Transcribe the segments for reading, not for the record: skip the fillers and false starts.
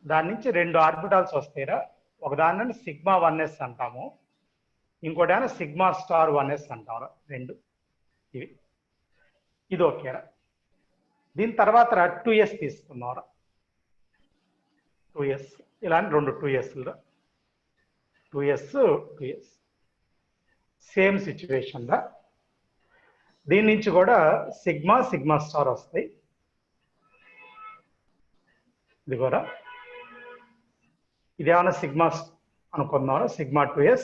దాని నుంచి రెండు ఆర్బిటాల్స్ వస్తాయిరా. ఒక దాన్ని సిగ్మా 1s అంటాము, ఇంకోటి సిగ్మా స్టార్ 1s అంటాం. రెండు ఇవి. ఇది ఓకేరా. దీని తర్వాత 2s తీసుకున్నారా. 2s ఇలా రెండు 2sలు 2s సేమ్ సిచ్యువేషన్ రా. దీని నుంచి కూడా సిగ్మా స్టార్ వస్తాయి. ఇది కూడా ఇదేమన్నా సిగ్మా అనుకున్నారా, సిగ్మా 2s,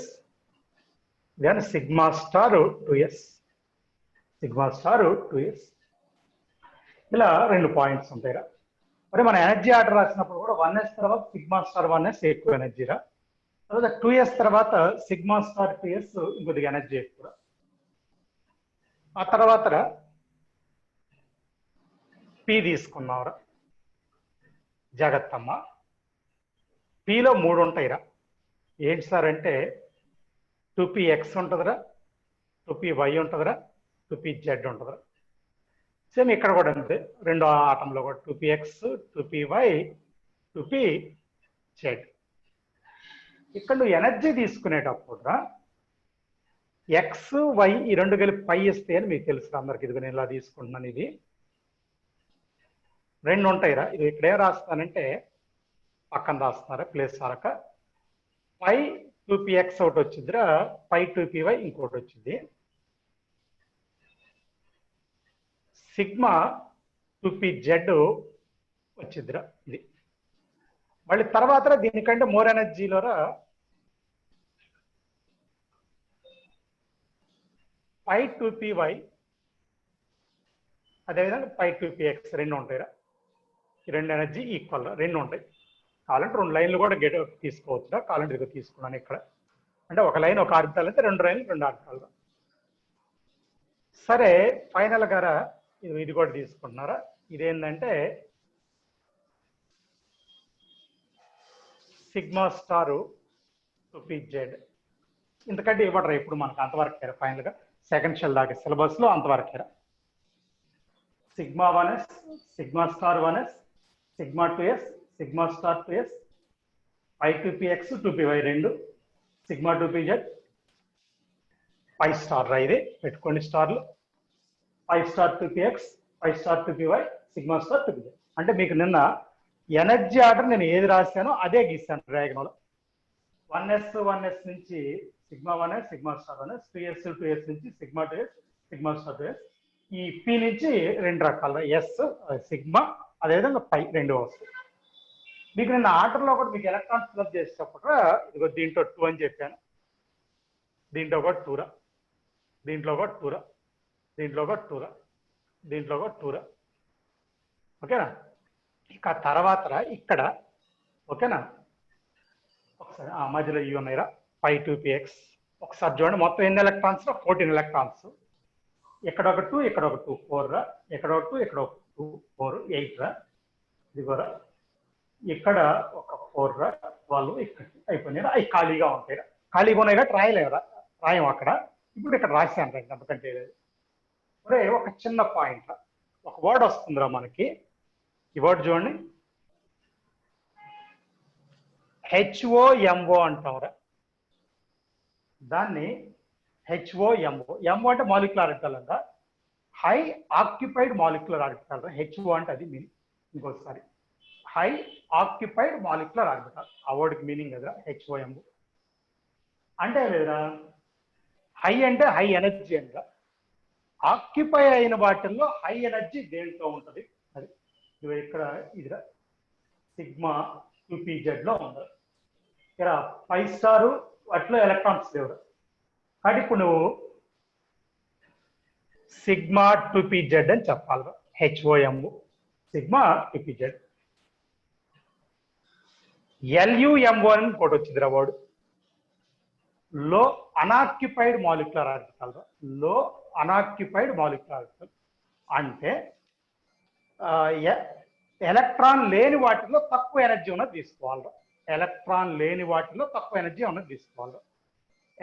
ఇదేమన్నా సిగ్మా స్టార్ 2s, ఇలా రెండు పాయింట్స్ ఉంటాయిరా. మరి మన ఎనర్జీ ఆర్డర్ రాసినప్పుడు కూడా 1s తర్వాత సిగ్మా స్టార్ 1s ఎక్కువ ఎనర్జీరా, తర్వాత 2s తర్వాత సిగ్మా స్టార్ 2s ఇంకొద్దిగా ఎనర్జీ ఎక్కువ. ఆ తర్వాత పి తీసుకున్నావురా. జాగ్రత్తమ్మ, పిలో 3 ఉంటాయిరా. ఏంటి సార్ అంటే 2px ఉంటుందిరా, 2py ఉంటుందిరా, 2pz ఉంటుందిరా. సేమ్ ఇక్కడ కూడా అంతే, రెండో ఆటంలో కూడా 2px, 2py, 2pz. ఇక్కడ నువ్వు ఎనర్జీ తీసుకునేటప్పుడు రా ఎక్స్ వై ఈ రెండు కలిపి పై ఇస్తే అని మీకు తెలుసు అందరికి. ఇది నేను ఇలా తీసుకుంటున్నాను. ఇది రెండు ఉంటాయిరా. ఇది ఇక్కడ ఏం రాస్తానంటే పక్కన రాస్తున్నారా ప్లేస్ ఆరక. పై 2px ఒకటి వచ్చిందిరా, పై 2py ఇంకోటి వచ్చింది. సిగ్మా 2pz వచ్చిందిరా. ఇది మళ్ళీ తర్వాత దీనికంటే మోర్ ఎనర్జీలోరా పై 2py అదేవిధంగా పై 2px రెండు ఉంటాయిరా. ఈ రెండు ఎనర్జీ ఈక్వల్ రెండు ఉంటాయి. కావాలంటే రెండు లైన్లు కూడా గెట్ తీసుకోవచ్చురా. కావాలంటే ఇది తీసుకున్నాను ఇక్కడ. అంటే ఒక లైన్ ఒక ఆర్బిటాల్ అయితే రెండు లైన్లు రెండు ఆర్బిటాల్. సరే ఫైనల్ గారా ఇది కూడా తీసుకుంటున్నారా. ఇదేంటంటే సిగ్మా స్టారు 2pz. ఇంతకంటే ఇవ్వడరా ఇప్పుడు మనకు అంతవరకేరా. ఫైనల్గా సెకండ్ షెల్ దాకా సిలబస్లో అంతవరకేరా. Sigma 1s, sigma star 1s, sigma 2s, sigma star 2s, pi 2px, 2py రెండు, సిగ్మా 2pz, పై స్టార్ రా. ఇది పెట్టుకోండి స్టార్లు. Pi star 2px, pi star 2py, sigma star 2pz. అంటే మీకు నిన్న ఎనర్జీ ఆర్డర్ నేను ఏది రాశానో అదే గీస్తాను డయాగ్నల్. 1s నుంచి sigma 1s, sigma star 1s, 2s నుంచి sigma 2s, sigma star 2s. ఈ పి నుంచి రెండు రకాల ఎస్ సిగ్మా అదేవిధంగా పై రెండు వస్తాయి. మీకు నిన్న ఆర్డర్లో కూడా మీకు ఎలక్ట్రాన్స్ ఫిల్అప్ చేసేటప్పుడు ఇదిగో దీంట్లో 2 అని చెప్పాను, దీంట్లో కూడా 2 రా, దీంట్లో కూడా 2 రా, దీంట్లో కూడా 2 రా, దీంట్లో కూడా 2 రా. ఓకేనా. ఇక తర్వాత ఇక్కడ ఓకేనా ఒకసారి మధ్యలో ఇవి ఉన్నాయిరా పై 2px. ఒకసారి చూడండి మొత్తం ఎన్ని ఎలక్ట్రాన్స్ రా, 14 ఎలక్ట్రాన్స్. ఇక్కడ ఒక 2, ఇక్కడ ఒక 2, 4 రా, ఇక్కడ ఒక 2, ఇక్కడ ఒక 2, 4, 8 రా. ఇదిగోరా ఇక్కడ ఒక 4 రా, 12 ఇక్కడ అయిపోయినాయి. అవి ఖాళీగా ఉంటాయి. ఖాళీగా ఉన్నాయి కాబట్టి రాయలేరా, రాయం అక్కడ. ఇప్పుడు ఇక్కడ రాశాను రా, ఎందుకంటే ఒక చిన్న పాయింట్ రా, ఒక వర్డ్ వస్తుందిరా మనకి. ఈ వర్డ్ చూడండి, HOMO అంటాంరా. దాన్ని HOMO. MO అంటే మాలిక్యులర్ ఆర్బిటల్ అంట, high occupied molecular orbital. HO అంటే అది మీనింగ్. ఇంకోసారి హై ఆక్యుపైడ్ మాలిక్యులర్ ఆర్బిటల్, ఆ వర్డ్కి మీనింగ్ కదా HOMO అంటే. లేదా హై అంటే హై ఎనర్జీ అంట. ఆక్యుపై అయిన వాటిల్లో హై ఎనర్జీ దేంట్లో ఉంటుంది అది. ఇక్కడ ఇదిరా సిగ్మా 2pz లో ఉంది. ఇక్కడ 5 స్టార్ వాటిలో ఎలక్ట్రాన్స్ లేవు కాబట్టి ఇప్పుడు నువ్వు సిగ్మా 2pz అని చెప్పాలి. HOMO sigma 2pz. LUMO అని ఇంకోటి వచ్చిందిరా వర్డ్, లో అన్ఆక్యుపైడ్ మాలిక్యులర్ ఆర్బిటల్. లో అన్ఆక్యుపైడ్ మాలిక్యులర్ ఆర్బిటల్ అంటే ఎలక్ట్రాన్ లేని వాటిలో తక్కువ ఎనర్జీ ఉన్నది తీసుకోవాలి. ఎలక్ట్రాన్ లేని వాటిలో తక్కువ ఎనర్జీ ఉన్నది తీసుకోవాలి.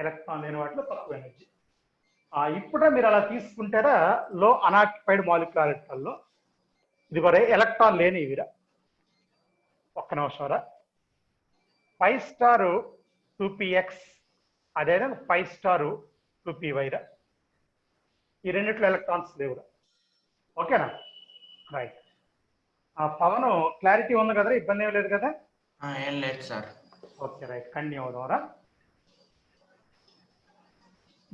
ఎలక్ట్రాన్ లేని వాటిలో తక్కువ ఎనర్జీ. ఇప్పుడే మీరు అలా తీసుకుంటారా లో అన్ఆక్యుపైడ్ మాలిక్యులర్ ఆర్బిటల్లో. ఇది కూడా ఎలక్ట్రాన్ లేని ఇవిరా. ఒక్క నిమిషం రా. 5 స్టార్ 2px అదేనా 5 స్టార్ 2py రా. ఈ రెండిట్లో ఎలక్ట్రాన్స్ లేవురా. ఓకేనా? రైట్. పవన్ క్లారిటీ ఉంది కదా, ఇబ్బంది ఏం లేదు కదా? ఏం లేదు సార్. ఓకే రైట్, కంటిన్యూ అవుదాంరా.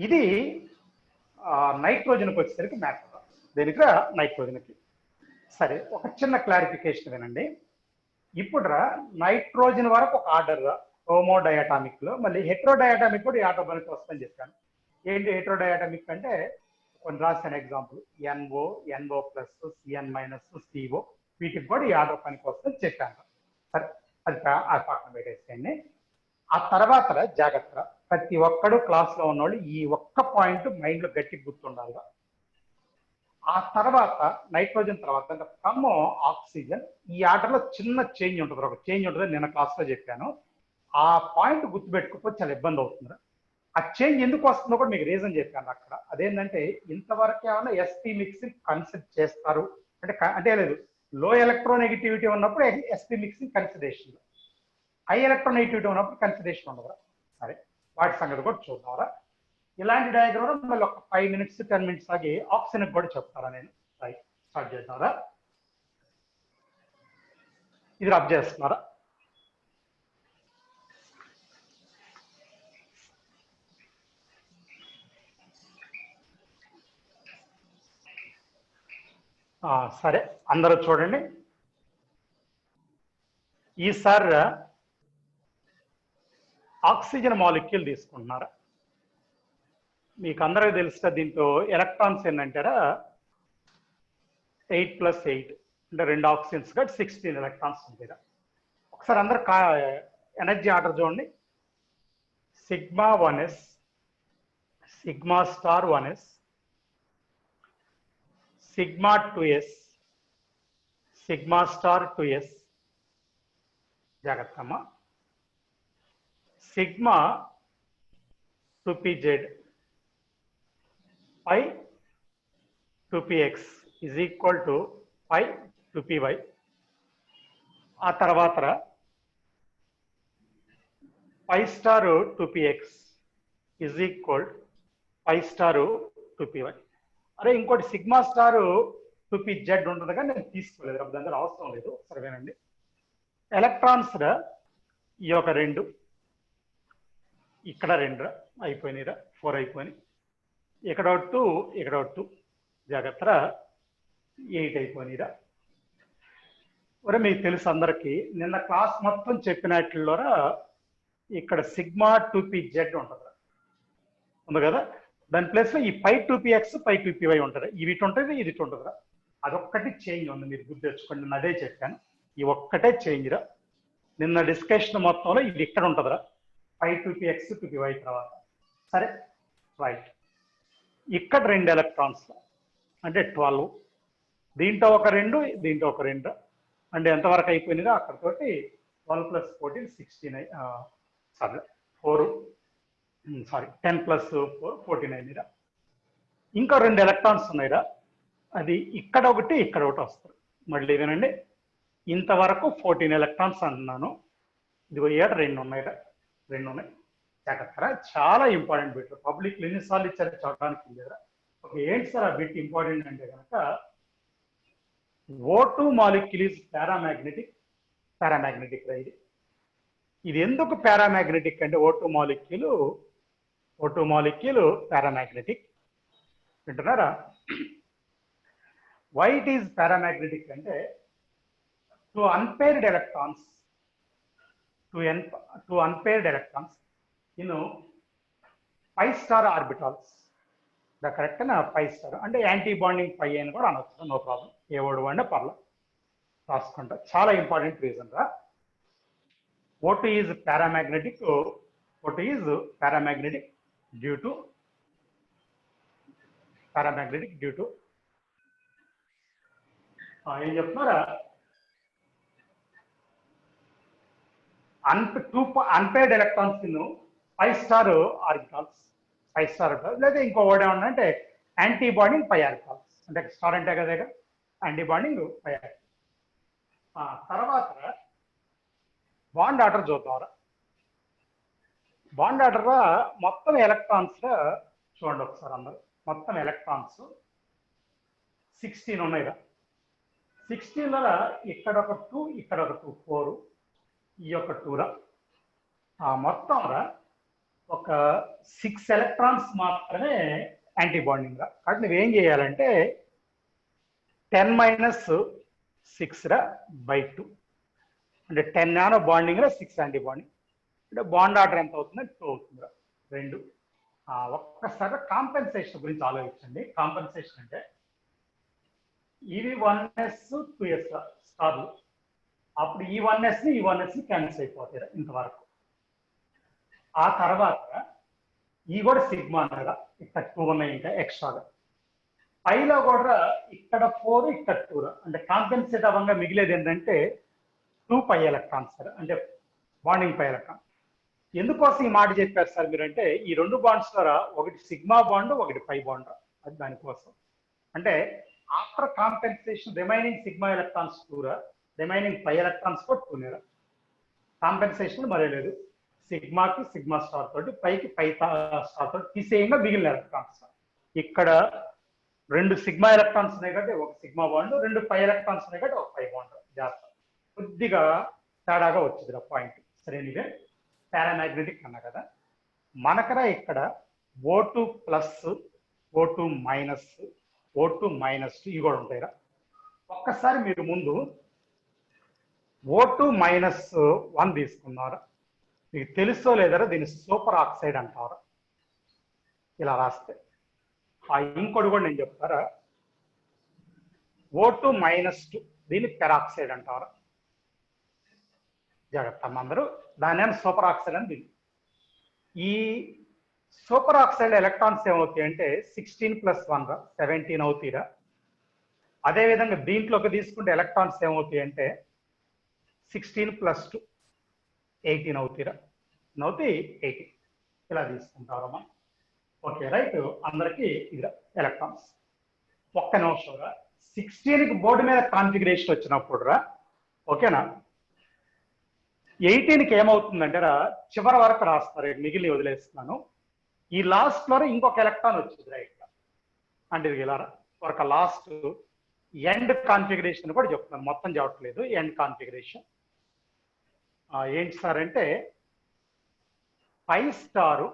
ఇది నైట్రోజన్కి వచ్చేసరికి మ్యాటర్. దేనికి నైట్రోజన్కి. సరే, ఒక చిన్న క్లారిఫికేషన్ వినండి. ఇప్పుడు నైట్రోజన్ వరకు ఒక ఆర్డర్ హోమోడయాటామిక్ లో, మళ్ళీ హెట్రోడయాటామిక్ కూడా ఈ ఆర్డర్ మనకి వస్తుందని చెప్పాను. ఏంటి హెట్రోడయాటామిక్ అంటే కొన్ని రాసిన example NO, NO+, CN-, CO, వీటికి కూడా ఈ ఆర్డర్ పనికి వస్తుందని చెప్పాను. సరే, అది పక్కన పెట్టేసేయండి. ఆ తర్వాత జాగ్రత్త, ప్రతి ఒక్కడు క్లాస్లో ఉన్నవాళ్ళు ఈ ఒక్క పాయింట్ మైండ్లో గట్టిగా గుర్తుండాలి. ఆ తర్వాత నైట్రోజన్ తర్వాత ఫ్రమ్ ఆక్సిజన్, ఈ ఆర్డర్లో చిన్న చేంజ్ ఉంటుంది, ఒక చేంజ్ ఉంటుంది, నేను క్లాస్లో చెప్పాను. ఆ పాయింట్ గుర్తుపెట్టుకోకపోతే చాలా ఇబ్బంది అవుతుంది. ఆ చేంజ్ ఎందుకు వస్తుందో కూడా మీకు రీజన్ చెప్పాను అక్కడ. అదేంటంటే ఇంతవరకు ఏమైనా SP మిక్సింగ్ కన్సిడర్ చేస్తారు అంటే లేదు, లో ఎలక్ట్రోనెగటివిటీ ఉన్నప్పుడు SP mixing consideration, high electronegativity ఉన్నప్పుడు కన్సిడరేషన్ ఉండదు. సరే, వాటి సంగతి కూడా చూద్దాంరా. ఇలాంటి డయాగ్రామ్ మళ్ళీ ఒక 5 minutes 10 minutes ఆగి ఆక్సిజన్ కూడా చెప్తారా నేను. రైట్, స్టార్ట్ చేద్దాంరా. ఇది రబ్ చేస్తున్నారా? సరే, అందరూ చూడండి. ఈసారి ఆక్సిజన్ మాలిక్యూల్ తీసుకుంటున్నారా? మీకు అందరికీ తెలుస్తా, దీంట్లో ఎలక్ట్రాన్స్ ఏంటంటారా 8+8 అంటే 2 ఆక్సిజన్స్ కాబట్టి 16 ఎలక్ట్రాన్స్ ఉంటాయి. ఒకసారి అందరు ఎనర్జీ ఆర్డర్ చూడండి. σ1s, σ*1s, σ2s, σ*2s, జాగ్రత్త అమ్మా, sigma 2pz, pi 2px is equal to pi 2py. ఆ తర్వాత pi star 2px is equal pi star 2py. అరే, ఇంకోటి సిగ్మా స్టార్ 2pz ఉంటుంది కానీ నేను తీసుకోలేదు, దాని దగ్గర అవసరం లేదు. ఒకసారి వినండి. ఎలక్ట్రాన్స్ ఈ ఒక 2, ఇక్కడ 2 అయిపోయినాయిరా, 4 అయిపోయినాయి. ఇక్కడ 2, ఇక్కడ 2, జాగ్రత్త 8 అయిపోయినాయిరా. ఒరే, మీకు తెలుసు అందరికి, నిన్న క్లాస్ మొత్తం చెప్పినట్లురా ఇక్కడ సిగ్మా 2pz ఉంటుంది ఉంది కదా, దాని ప్లేస్ లో ఈ pi 2px pi 2py ఉంటుంది. వీటి ఉంటుంది, ఇది ఉంటుందిరా. అదొక్కటి చేంజ్ ఉంది, మీరు గుర్తు తెచ్చుకోండి. నేను అదే చెప్పాను, ఈ ఒక్కటే చేంజ్ రా. నిన్న డిస్కషన్ మొత్తంలో ఇది ఇక్కడ ఉంటుందిరా, pi 2px 2py తర్వాత. సరే రైట్, ఇక్కడ 2 ఎలక్ట్రాన్స్ అంటే 12, దీంట్లో ఒక 2, దీంట్లో ఒక 2 అంటే ఎంతవరకు అయిపోయినాయిరా అక్కడతోటి 12 + 14 16 10 + 4 14 అయినాయిరా. ఇంకా 2 ఎలక్ట్రాన్స్ ఉన్నాయిరా, అది ఇక్కడ ఒకటి ఇక్కడ ఒకటి వస్తారు. మళ్ళీ వినండి, ఇంతవరకు 14 ఎలక్ట్రాన్స్ అంటున్నాను, ఇదిగో ఏడు 2 ఉన్నాయిరా, 2 ఉన్నాయి. జాగ్రత్త, చాలా ఇంపార్టెంట్ బిట్, పబ్లిక్ ఎన్నిసార్లు ఇచ్చారు చదవడానికి లేదురా. ఓకే, ఏంటి సార్ ఆ బిట్ ఇంపార్టెంట్ అంటే కనుక, O2 మాలిక్యూల్ ఈజ్ పారామాగ్నెటిక్ రా. ఇది ఎందుకు పారామాగ్నెటిక్ అంటే O2 మాలిక్యూల్ పారామాగ్నెటిక్ వింటున్నారా? వై ఇట్ ఈజ్ పారామాగ్నెటిక్ అంటే two unpaired electrons in pi star orbitals. The correct నా pi star అంటే యాంటీ బాండింగ్ పై అని కూడా అనొచ్చు, నో ప్రాబ్లం. ఏ వర్డ్ వాడినా పర్లేదు, రాసుకుంటా. చాలా ఇంపార్టెంట్ రీజన్ రా. O2 is paramagnetic due to ఏం చెప్తున్నారా, unpaired electrons in pi star orbitals, లేదా ఇంకో వర్డ్ ఏమన్నా అంటే యాంటీ బాండింగ్ పై ఆర్బిటాల్స్. అంటే స్టార్ అంటే కదా యాంటీ బాండింగ్ పై ఆర్బిటాల్స్. తర్వాత బాండ్ ఆర్డర్ చూద్దాం. బాండ్ ఆర్డర్ మొత్తం ఎలక్ట్రాన్స్ చూడండి ఒకసారి అందరు. మొత్తం ఎలక్ట్రాన్స్ 16 ఉన్నాయి. 16లో ఇక్కడ ఒక 2, ఇక్కడ ఒక 2, 4, ఈ యొక్క 2 మొత్తం ఒక 6 ఎలక్ట్రాన్స్ మాత్రమే యాంటీ బాండింగ్ కాబట్టి నువ్వేం చేయాలంటే 10 - 6/2 అంటే 10 నానో బాండింగ్ 6 యాంటీ బాండింగ్ అంటే బాండ్ ఆర్డర్ ఎంత అవుతుంది? 2 అవుతుంది. 2. ఒక్కసారి కాంపెన్సేషన్ గురించి ఆలోచించండి. కాంపెన్సేషన్ అంటే ఇవి 1s 2s స్టార్లు, అప్పుడు ఈ 1s ఈ 1s క్యాన్సిల్ అయిపోతాయి ఇంతవరకు. ఆ తర్వాత ఈ కూడా సిగ్మా అన్నగా ఇక్కడ 2 ఉన్నాయి ఇంకా ఎక్స్ట్రాగా. పైలో కూడా ఇక్కడ 4 ఇక్కడ 2 అంటే కాంపెన్సేట్ అవ్వంగా మిగిలేది ఏంటంటే 2π ఎలక్ట్రాన్స్ అంటే బాండింగ్ పై ఎలక్ట్రాన్. ఎందుకోసం ఈ మాట చెప్పారు సార్ మీరు అంటే ఈ 2 బాండ్స్ ద్వారా ఒకటి సిగ్మా బాండ్ ఒకటి పై బాండ్ అది దానికోసం. అంటే after compensation remaining sigma electrons 2 remaining pi electrons కూడా 2 కాంపెన్సేషన్ మరే లేదు. సిగ్మాకి సిగ్మా స్టార్ తోటి పైకి పై స్టార్ తోటి తీసేయంగా మిగిలిన ఎలక్ట్రాన్స్. ఇక్కడ 2 సిగ్మా ఎలక్ట్రాన్స్ ఉన్నాయి కాబట్టి ఒక సిగ్మా బాండ్, 2 పై ఎలక్ట్రాన్స్ ఉన్నాయి కాబట్టి ఒక పై బాండ్. జాగ్రత్త, కొద్దిగా తేడాగా వచ్చింది పాయింట్. సరే, ఇదే పారామాగ్నెటిక్ అన్నా కదా. మనకరా ఇక్కడ O2 plus O2 minus O2 minus ఇవి కూడా ఉంటాయిరా. ఒక్కసారి మీరు ముందు O2 -1 తీసుకున్నారా, మీకు తెలుసో లేదరా దీన్ని సూపర్ ఆక్సైడ్ అంటారా. ఇలా రాస్తే ఇంకోటి కూడా నేను చెప్తారా, O2 -2 దీన్ని పెరాక్సైడ్ అంటారా. జాగ్రత్త అందరూ, దాని సూపర్ ఆక్సైడ్ అని దీన్ని. ఈ సూపర్ ఆక్సైడ్ ఎలక్ట్రాన్స్ ఏమవుతాయి అంటే 16 + 1 17 అవుతాయిరా. అదేవిధంగా దీంట్లోకి తీసుకుంటే ఎలక్ట్రాన్స్ ఏమవుతాయి అంటే 16 + 2 18 అవుతాయిరా. నవ్వుతి 18 ఇలా తీసుకుంటారమ్మా. ఓకే రైట్, అందరికీ ఇది ఎలక్ట్రాన్స్. ఒక్క నిమిషం 16కి బోర్డు మీద కాన్ఫిగరేషన్ వచ్చినప్పుడు ఓకేనా, 18కి ఏమవుతుందంటే చివరి వరకు రాస్తారు, మిగిలి వదిలేస్తున్నాను. ఈ లాస్ట్ లో ఇంకొక ఎలక్ట్రాన్ వచ్చింది రైట్ అంటే ఇలా ఒక లాస్ట్ ఎండ్ కాన్ఫిగరేషన్ కూడా చెప్తున్నాను, మొత్తం చెప్పట్లేదు. ఎండ్ కాన్ఫిగరేషన్ ఏంటి సార్ అంటే పై స్టార్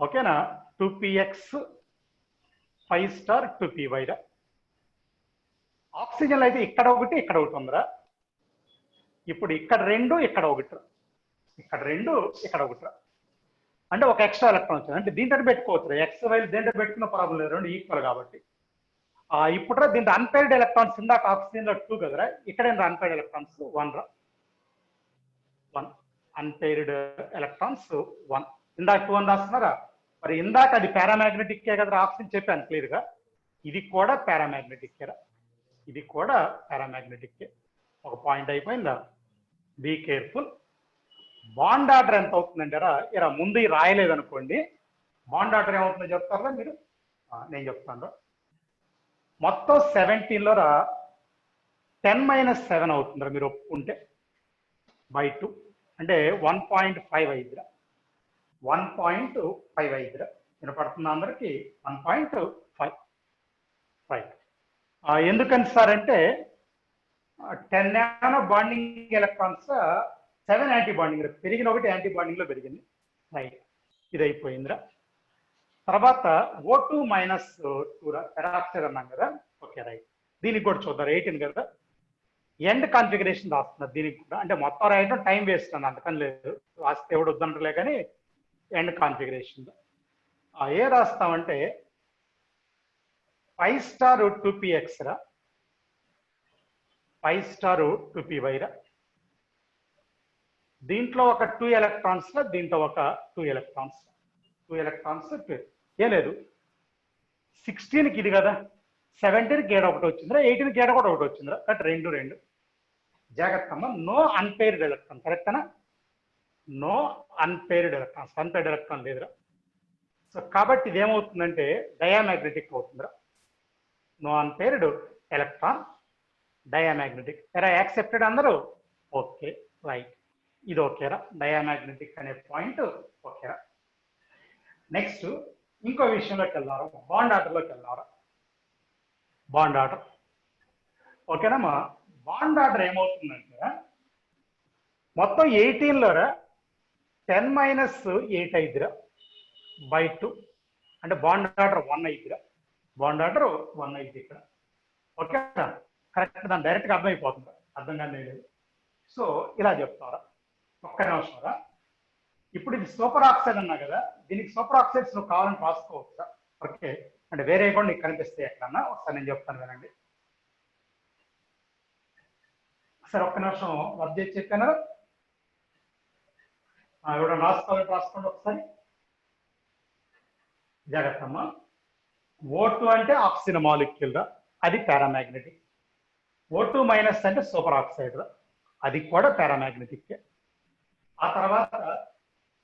ఓకేనా 2px 5 స్టార్ 2py. ఆక్సిజన్ అయితే ఇక్కడ ఒకటి ఇక్కడ ఒకటి ఉందిరా. ఇప్పుడు ఇక్కడ 2 ఇక్కడ ఒకటి, ఇక్కడ 2 ఇక్కడ ఒకటి అంటే ఒక ఎక్స్ట్రా ఎలక్ట్రాన్ వచ్చింది. అంటే దీంట్లో పెట్టుకోవచ్చు, ఎక్స్ వై దేంట్లో పెట్టుకున్న ప్రాబ్లం లేదు, 2 ఈక్వల్ కాబట్టి. ఇప్పుడు దీంట్లో అన్పైర్డ్ ఎలక్ట్రాన్స్ ఇందాక ఆక్సిజన్ లో 2 కదరా, ఇక్కడ అన్పైర్డ్ ఎలక్ట్రాన్స్ 1 అన్పైర్డ్ ఎలక్ట్రాన్స్ 1. ఇందాక 2 అని రాస్తున్నారా, మరి ఇందాక అది పారామాగ్నెటిక్కే కదా ఆక్సిజన్ చెప్పాను క్లియర్గా. ఇది కూడా పారామాగ్నెటిక్కేరా, ఇది కూడా పారామాగ్నెటిక్కే. ఒక పాయింట్ అయిపోయిందా. Be careful. బాండ్ ఆర్డర్ ఎంత అవుతుందంటే ఇలా ముందు రాయలేదు అనుకోండి, బాండ్ ఆర్డర్ ఏమవుతుందో చెప్తారా మీరు? నేను చెప్తాను. మొత్తం 17లో 10 - 7 అవుతుందిరా మీరు ఒప్పుకుంటే /2 అంటే 1.5 1.5 వినపడుతుంది అందరికి. 1.5 రైట్. ఎందుకని సార్ అంటే 10 nano bonding electrons 7 anti bonding పెరిగిన, ఒకటి యాంటీ బాండింగ్ లో పెరిగింది రైట్. ఇది అయిపోయిందిరా. తర్వాత O2 -2 పెరాక్సైడ్ అన్నాం కదా. ఓకే రైట్, దీనికి కూడా చూద్దాం. 18 కదా, ఎండ్ కాన్ఫిగరేషన్ రాస్తున్నారు దీనికి కూడా. అంటే మొత్తం రాయడం టైం వేస్ట్ అని అందుకని లేదు, రాస్తే ఎవడు వద్దంటలే కానీ ఎండ్ కాన్ఫిగరేషన్ ఏ రాస్తామంటే 5 స్టార్ 2px 5 స్టార్ 2py. దీంట్లో ఒక 2 ఎలక్ట్రాన్స్, దీంట్లో ఒక 2 ఎలక్ట్రాన్స్. 2 ఎలక్ట్రాన్స్ ఏ లేదు. 16కి ఇది కదా, 17కి ఏడ ఒకటి వచ్చిందిరా, 18కి ఏడ కూడా ఒకటి వచ్చిందిరా. కట్ 2 జాగ్రత్త అమ్మ. నో అన్పైర్డ్ ఎలక్ట్రాన్ కరెక్టనా? No unpaired electrons, unpaired electron లేదురా. సో కాబట్టి ఇది ఏమవుతుందంటే డయామాగ్నెటిక్ అవుతుందిరా. No unpaired electron diamagnetic. ఎరా యాక్సెప్టెడ్ అందరూ? Okay right. ఇది ఓకేరా, డయామాగ్నెటిక్ అనే పాయింట్ ఓకేరా. నెక్స్ట్ ఇంకో విషయంలోకి వెళ్దాం, బాండ్ ఆర్డర్లోకి వెళ్దాం. బాండ్ ఆర్డర్ ఓకేనమ్మా. బాండ్ ఆర్డర్ ఏమవుతుందంటే మొత్తం 18లో 10 - 8 అయిద్దిరా బై 2, అంటే బాండ్ ఆర్డర్ 1 అయిద్దిరా. బాండ్ ఆర్డర్ 1 అయింది ఇక్కడ. ఓకేనా, కరెక్ట్, దాన్ని డైరెక్ట్గా అర్థమైపోతుంది, అర్థం కానీ లేదు. సో ఇలా చెప్తారా, ఒక్క నిమిషం రా. ఇప్పుడు ఇది సూపర్ ఆక్సైడ్ అన్నా కదా, దీనికి సూపర్ ఆక్సైడ్స్ నువ్వు కావాలని రాసుకోవచ్చా? ఓకే, అంటే వేరే కూడా నీకు కనిపిస్తాయి ఎక్కడన్నా, ఒకసారి నేను చెప్తాను వినండి. సరే ఒక్క నిమిషం వర్క్ చేసి చెప్పాను, ఎవడ రాసుకోండి ఒకసారి జాగ్రత్త అమ్మా. O2 అంటే ఆక్సిజన్ మాలిక్యూల్ రా, అది పారామాగ్నెటిక్. O2 మైనస్ అంటే సూపర్ ఆక్సైడ్ రా, అది కూడా పారామాగ్నెటిక్. ఆ తర్వాత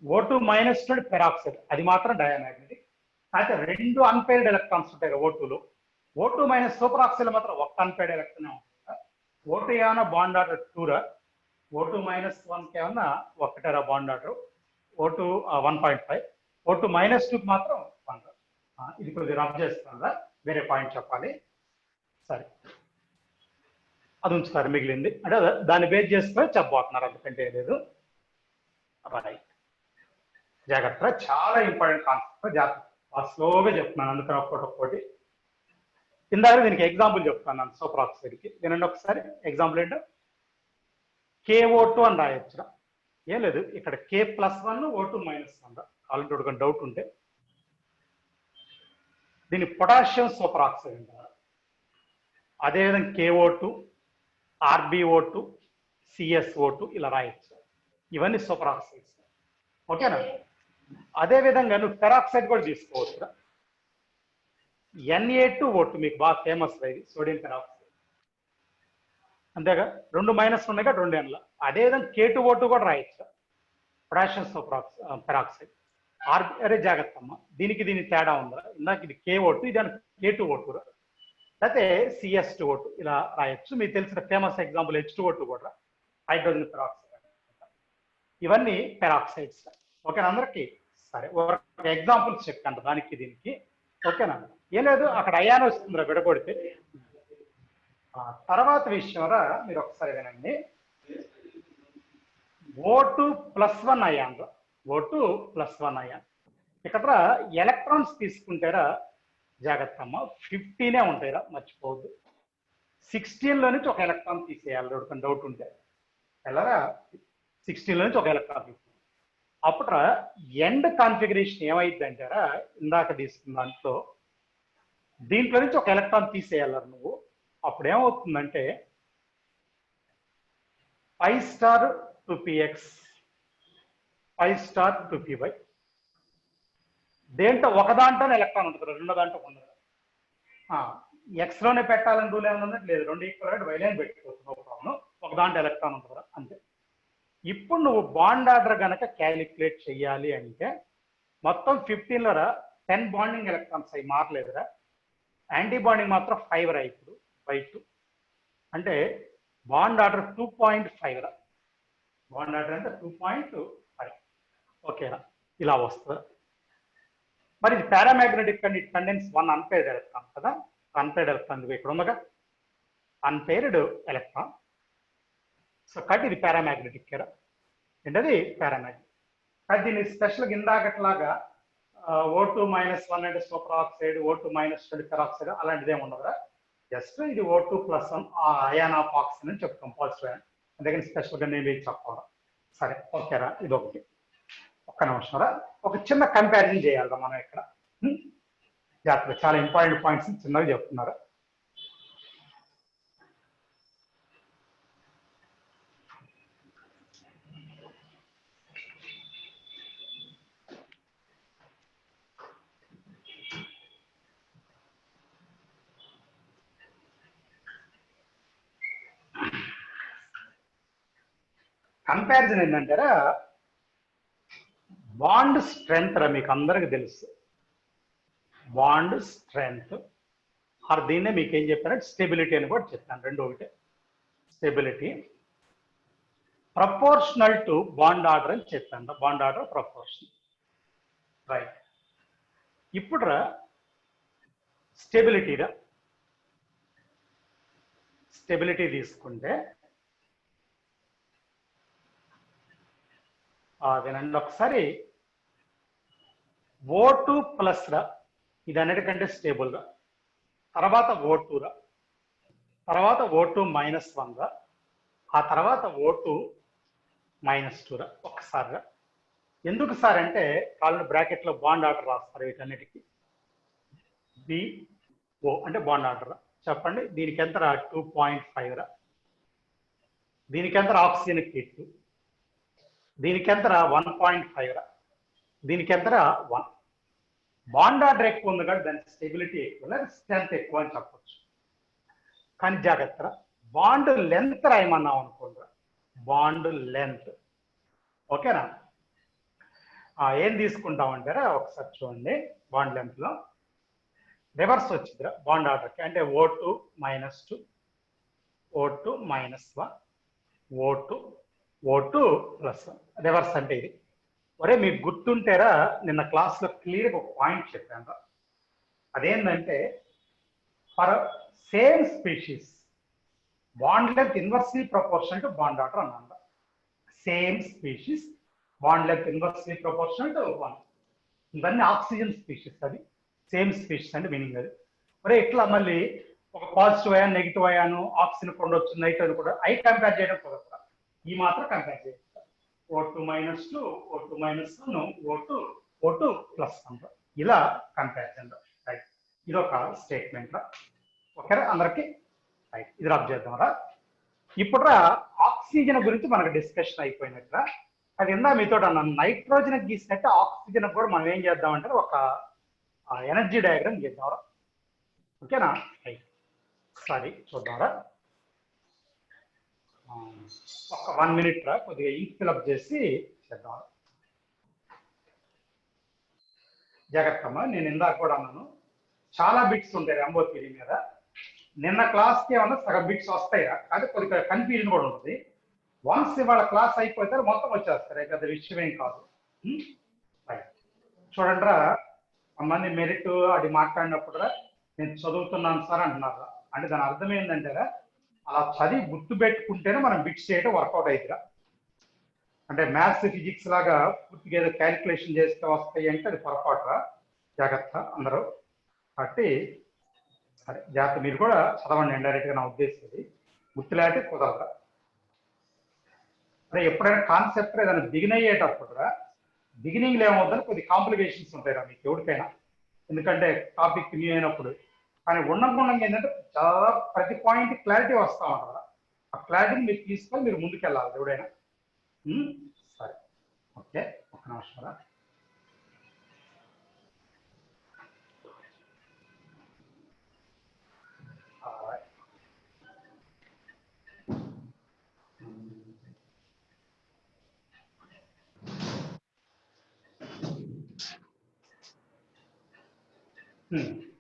O2 మైనస్ పెరాక్సైడ్, అది మాత్రం డయామాగ్నెటిక్. అయితే 2 అన్పేర్డ్ ఎలక్ట్రాన్స్ ఉంటాయి O2లో. O2 మైనస్ సూపర్ ఆక్సైడ్ మాత్రం ఒక్క అన్పేర్డ్ ఎలక్ట్రాన్ ఉంటుంది. O2 ఏమన్నా బాండ్ ఆర్డర్ 2 రా, O2 మైనస్ 1 ఏమన్నా ఒకటేరా bond order, O2 1.5, O2 minus 2 మాత్రం 1. ఇది కొద్దిగా రబ్ చేస్తుందా, వేరే పాయింట్ చెప్పాలి. సరే అది ఉంచుతారు, మిగిలింది అంటే దాన్ని బేస్ చేసుకొని చెప్పబోతున్నారు, అందుకంటే లేదు. రైట్, జాగ్రత్త, చాలా ఇంపార్టెంట్ కాన్సెప్ట్, జాగ్రత్త స్లోగా చెప్తున్నాను, అందుకని ఒక్కొక్కటి. ఇందాక దీనికి ఎగ్జాంపుల్ చెప్తాను సూపర్ ఆక్సైడ్కి, వినండి ఒకసారి. ఎగ్జాంపుల్ ఏంటో KO2 అని రాయొచ్చురా, ఏం లేదు ఇక్కడ K+1 O2 -1 కావాలంటే డౌట్ ఉంటే. దీన్ని పొటాషియం సూపర్ ఆక్సైడ్ అంటారు. అదేవిధంగా KO2, RbO2, CSO2 ఇలా రాయొచ్చు, ఇవన్నీ సూపర్ ఆక్సైడ్స్. ఓకేనా, అదేవిధంగా నువ్వు పెరాక్సైడ్ కూడా తీసుకోవచ్చు. Na2O2 మీకు బాగా ఫేమస్ ఇది, సోడియం పెరాక్సైడ్. అంతేగా, 2 మైనస్ ఉన్నాయి కదా 2 Nల. అదేవిధంగా K2O2 కూడా రాయొచ్చు, పొటాషియం సూపర్ పెరాక్సైడ్. అరే జాగ్రత్త అమ్మ, దీనికి తేడా ఉందా, ఇందాక ఇది KO2, ఇది K2O2, లేకపోతే CS2O2 ఇలా రాయొచ్చు. మీకు తెలిసిన ఫేమస్ ఎగ్జాంపుల్ H2O2 కూడా, హైడ్రోజన్ పెరాక్సైడ్. ఇవన్నీ పెరాక్సైడ్స్. ఓకేనా అందరికి? సరే ఒక ఎగ్జాంపుల్స్ చెప్తాను దానికి దీనికి. ఓకేనా, ఏం లేదు అక్కడ అయాన్ వస్తుందిరా విడగొడితే. తర్వాత విషయంరా మీరు ఒకసారి వినండి, O2+1 అయాన్, O2+1 అయాన్. ఇక్కడ ఎలక్ట్రాన్స్ తీసుకుంటారా జాగ్రత్త అమ్మ, 15 ఉంటాయిరా, మర్చిపోవద్దు. 16లో నుంచి ఒక ఎలక్ట్రాన్ తీసేయాలి, డౌట్ ఉంటే ఎలారా. 16లో నుంచి ఒక ఎలక్ట్రాన్ తీసేయాలి. అప్పుడు ఎండ్ కాన్ఫిగరేషన్ ఏమైంది అంటారా, ఇందాక తీసుకున్న దాంట్లో దీంట్లో నుంచి ఒక ఎలక్ట్రాన్ తీసేయాలి నువ్వు. అప్పుడు ఏమవుతుందంటే 5 2px 5 2py, దేంట్లో ఒక దాంట్లోనే ఎలక్ట్రాన్ ఉంటుంది, రెండో దాంట్లో ఉండదు. ఎక్స్లోనే పెట్టాలని రూల్ ఏమన్నా లేదు, 2 ఈక్వల్ వైలైన్ పెట్టుకోవచ్చు, ఒక దాంట్లో ఎలక్ట్రాన్ ఉంటుంది అంతే. ఇప్పుడు నువ్వు బాండ్ ఆర్డర్ కనుక క్యాలిక్యులేట్ చేయాలి అంటే మొత్తం 15లో 10 బాండింగ్ ఎలక్ట్రాన్స్ అవి మారలేదురా, యాంటీ బాండింగ్ మాత్రం 5 రా ఇప్పుడు బై 2, అంటే బాండ్ ఆర్డర్ 2.5 రా. బాండ్ ఆర్డర్ అంటే 2.5. ఓకేనా, ఇలా వస్తుంది. మరి ఇది paramagnetic and it condense 1 unpaired electron కదా. అన్పేర్డ్ ఎలక్ట్రాన్ ఇక్కడ ఉందిగా, అన్పేర్డ్ ఎలక్ట్రాన్. సో కాబట్టి ఇది పారామాగ్నెటిక్ కదా, ఏంటది పారామాగ్నెటిక్. కానీ దీన్ని స్పెషల్గా ఇందాకట్లాగా O2 -1 అంటే సూపర్ ఆక్సైడ్, O2 -2 పెరాక్సైడ్ అలాంటిది ఏమి ఉండదురా. జస్ట్ ఇది O2+1 అయాన్ ఆఫ్ ఆక్సిజన్ అని చెప్తాం, పాజిటివ్ అయాన్. అందుకని స్పెషల్గా నేను ఇది చెప్పాలి. సరే ఓకేరా, ఇది ఒకటి. ఒక్క నిమిషం రా, ఒక చిన్న కంపారిజన్ చేయాలి మనం ఇక్కడ. జాగ్రత్తగా, చాలా ఇంపార్టెంట్ పాయింట్స్ చిన్నగా చెప్తున్నారు. కంపారిజన్ ఏంటంటారా, బాండ్ స్ట్రెంగ్త్ రా, మీకు అందరికి తెలుసు బాండ్ స్ట్రెంగ్త్, ఆర్ దీన్నే మీకు ఏం చెప్పారంటే స్టెబిలిటీ అని కూడా చెప్తాను, రెండు ఒకటే. Stability proportional to bond order అని చెప్పాను. Bond order proportion, right. ఇప్పుడు స్టెబిలిటీ తీసుకుంటే వినండి ఒకసారి. O2 ప్లస్ రా, ఇది అన్నిటికంటే స్టేబుల్ రా. తర్వాత O2 రా, తర్వాత O2 మైనస్ 1 రా, ఆ తర్వాత O2 మైనస్ 2 రా. ఒకసారి రా. ఎందుకు సార్ అంటే కాళ్ళు బ్రాకెట్లో బాండ్ ఆర్డర్ రాస్తారు వీటన్నిటికీ. BO అంటే బాండ్ ఆర్డర్ రా. చెప్పండి దీనికి ఎంత రా? 2.5 రా. దీనికి ఎంత రా? ఆక్సిజన్కి 2. దీనికి ఎంత రా? 1.5 రా. దీనికి ఎంత రా? 1. బాండ్ ఆర్డర్ ఎక్కువ ఉంది కాబట్టి దానికి స్టెబిలిటీ ఎక్కువ, లేదా స్ట్రెంత్ ఎక్కువ అని చెప్పొచ్చు. కానీ జాగ్రత్త, బాండ్ లెంత్ రాయమన్నాం అనుకోండి, బాండ్ లెంత్. ఓకేనా? ఏం తీసుకుంటామంటారా ఒకసారి చూడండి. బాండ్ లెంత్ లో రివర్స్ వచ్చిందిరా బాండ్ ఆర్డర్కి. అంటే O2 minus 2, O2 minus 1, O2 plus 1. Reverse అంటే ఇది. ఒరే మీకు గుర్తుంటేరా నిన్న క్లాస్లో క్లియర్గా ఒక పాయింట్ చెప్పాను. అదేంటంటే for same species bond length inversely proportional to bond order అన్నాను. Same species bond length inversely proportional to 1. ఇవన్నీ ఆక్సిజన్ స్పీషీస్, అది సేమ్ స్పీషీస్ అంటే మీనింగ్ అది. ఒరే ఇట్లా మళ్ళీ ఒక positive ion negative ion oxygen కూడా వచ్చింది, నైట్రోజన్ కూడా అవి కంపేర్ చేయడం కుదరదు. ఈ మాత్రం కంపేర్ చేయాలి. O2 minus 2, O2 minus 1, O2 plus 1 ఇలా కంపేర్ చేద్దాం. రైట్, ఇది ఒక స్టేట్మెంట్ రా. ఓకేరా అందరికి? రైట్, ఇది రబ్ చేద్దాం రా. ఇప్పుడు ఆక్సిజన్ గురించి మనకు డిస్కషన్ అయిపోయినట్రా. అది ఇందా మీతో అన్నాను, నైట్రోజన్ గీసినట్టు ఆక్సిజన్ కూడా మనం ఏం చేద్దామంటే ఒక ఎనర్జీ డయాగ్రామ్ చేద్దాంరా. ఓకేనా? రైట్, సరే చూద్దాంరా. ఒక 1 మినిట్ రా, కొద్దిగా ఇంక్ ఫిల్అప్ చేసి చేద్దాం. జాగ్రత్తమ్మా, నేను ఇందాక కూడా అన్నాను చాలా బిట్స్ ఉంటాయి రంబో థియరీ మీద. నిన్న క్లాస్కి ఏమన్నా సగం బిట్స్ వస్తాయిరా, అది కొద్దిగా కన్ఫ్యూజన్ కూడా ఉంటుంది. వన్స్ ఇవాళ క్లాస్ అయిపోతే మొత్తం వచ్చేస్తారు, పెద్ద విషయం ఏం కాదు. చూడండి రా, కొంతమంది మెరిట్ అది మాట్లాడినప్పుడు రా నేను చదువుతున్నాను సార్ అంటున్నారు. అంటే దాని అర్థం ఏంటంటే అలా చదివి గుర్తు పెట్టుకుంటేనే మనం బిట్స్ చేయడం వర్కౌట్ అవుతుందా. అంటే మ్యాథ్స్ ఫిజిక్స్ లాగా పూర్తిగా ఏదో క్యాలిక్యులేషన్ చేస్తే వస్తాయి అంటే అది పొరపాటురా. జాగ్రత్త అందరూ. కాబట్టి సరే జాగ్రత్త, మీరు కూడా చదవండి. ఇండైరెక్ట్గా నా ఉద్దేశం గుర్తులేటే కుదరదా. అంటే ఎప్పుడైనా కాన్సెప్ట్ ఏదైనా బిగిన్ అయ్యేటప్పుడు బిగినింగ్లో ఏమవుతుందని కొద్ది కాంప్లికేషన్స్ ఉంటాయిరా మీకు ఎవరికైనా, ఎందుకంటే టాపిక్ న్యూ అయినప్పుడు. కానీ ఉండకుండా ఏంటంటే చాలా ప్రతి పాయింట్ క్లారిటీ వస్తూ ఉంటుంది. ఆ క్లారిటీని మీరు తీసుకొని మీరు ముందుకెళ్ళాలి ఎవడైనా. సరే ఓకే, ఒక నిమిషం రా.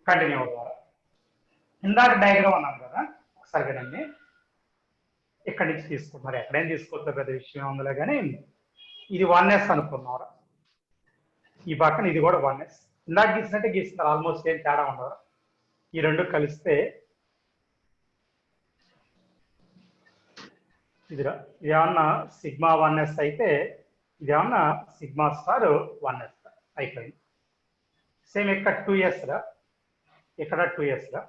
కంటిన్యూ అవుతారా. ఇందాక డయాగ్రామ్ అన్నాను కదా, ఒకసారి కదండి ఇక్కడి నుంచి తీసుకుంటున్నారు. ఎక్కడైనా తీసుకోవచ్చు, పెద్ద విషయం ఉందిలే. కానీ ఇది 1s అనుకున్నారా, ఈ పక్కన ఇది కూడా 1s. ఇందాక గీసినట్టే గీస్తున్నారు, ఆల్మోస్ట్ ఏం తేడా ఉండదు. ఈ రెండు కలిస్తే ఇదిరా, ఇదేమన్నా సిగ్మా 1s అయితే ఇదేమన్నా సిగ్మా స్టార్ 1s అయిపోయింది. సేమ్ ఇక్కడ 2s రా, ఇక్కడ 2s రా.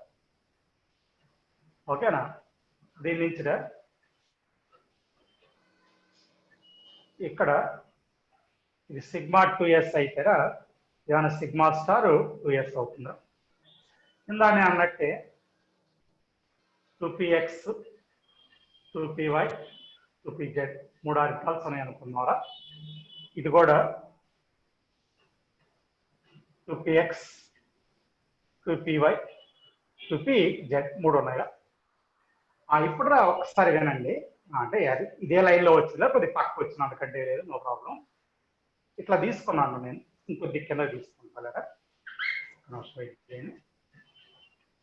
ఓకేనా? దీని నుంచి ఇక్కడ ఇది సిగ్మా 2s అయితేరా ఏమైనా సిగ్మా స్టార్ 2s అవుతుందా. ఇందానే అన్నట్టే 2px 2py 2pz 3 ఆర్బిటాల్స్ ఉన్నాయి అనుకున్నారా. ఇది కూడా 2px 2py 2pz 3 ఉన్నాయా. ఇప్పుడు ఒకసారి వినండి, అంటే అది ఇదే లైన్లో వచ్చిందా, కొద్దిగా పక్కకు వచ్చిన అందుకంటే లేదు, నో ప్రాబ్లం. ఇట్లా తీసుకున్నాను నేను, ఇంకొద్ది కింద తీసుకుంటా లేదా.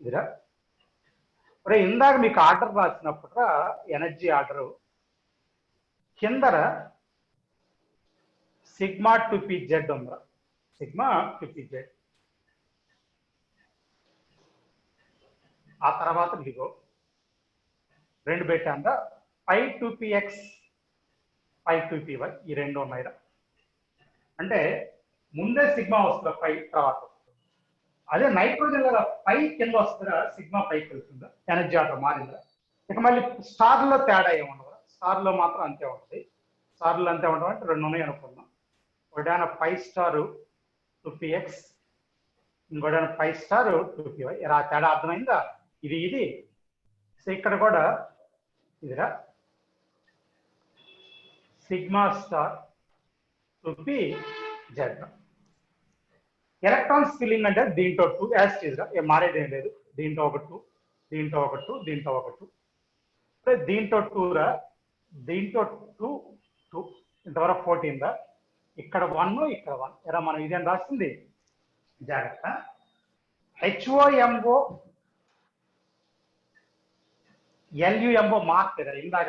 ఇదిరా, ఇందాక మీకు ఆర్డర్ రాసినప్పుడు ఎనర్జీ ఆర్డర్ కిందర సిగ్మా టు పి జెడ్ ఉందా, సిగ్మా టు పి జెడ్. ఆ తర్వాత ఇదిగో రెండు పెట్టాందా pi two px pi two PY, ఈ రెండు ఉన్నాయిరా. అంటే ముందే సిగ్మా వస్తుందా పై, తర్వాత అదే నైట్రోజన్ కదా పై కింద వస్తుందా, సిగ్మా పైకి వెళ్తుందా, ఎనర్జీ ఆర్డర్ మారిందా. ఇక మళ్ళీ స్టార్లో తేడా ఏముండదు, స్టార్లో మాత్రం అంతే ఉంటుంది. స్టార్లు అంతే ఉండవు అంటే రెండు ఉన్నాయి అనుకున్నాం. ఒకటైనా పై స్టార్ టు పిఎక్స్, ఇంకోటైనా పై స్టార్ టు పివై. ఇలా తేడా అర్థమైందా. ఇది సో ఇక్కడ కూడా ఇదిరా sigma star two P Z. Electrons filling అంటే దీంట్లో 2 యాస్టీస్ గా ఏం మారేది ఏం లేదు. దీంట్లో ఒక 2, దీంట్లో ఒక 2, దీంట్లో ఒక 2, దీంట్లో 2 రా, దీంట్లో 2 2 ఇంతవరకు 14 రా. ఇక్కడ 1, ఇక్కడ 1. ఎలా మనం ఇదేం రాస్తుంది జాగ్రత్త. HOMO LUMO మార్క్ ఇందాక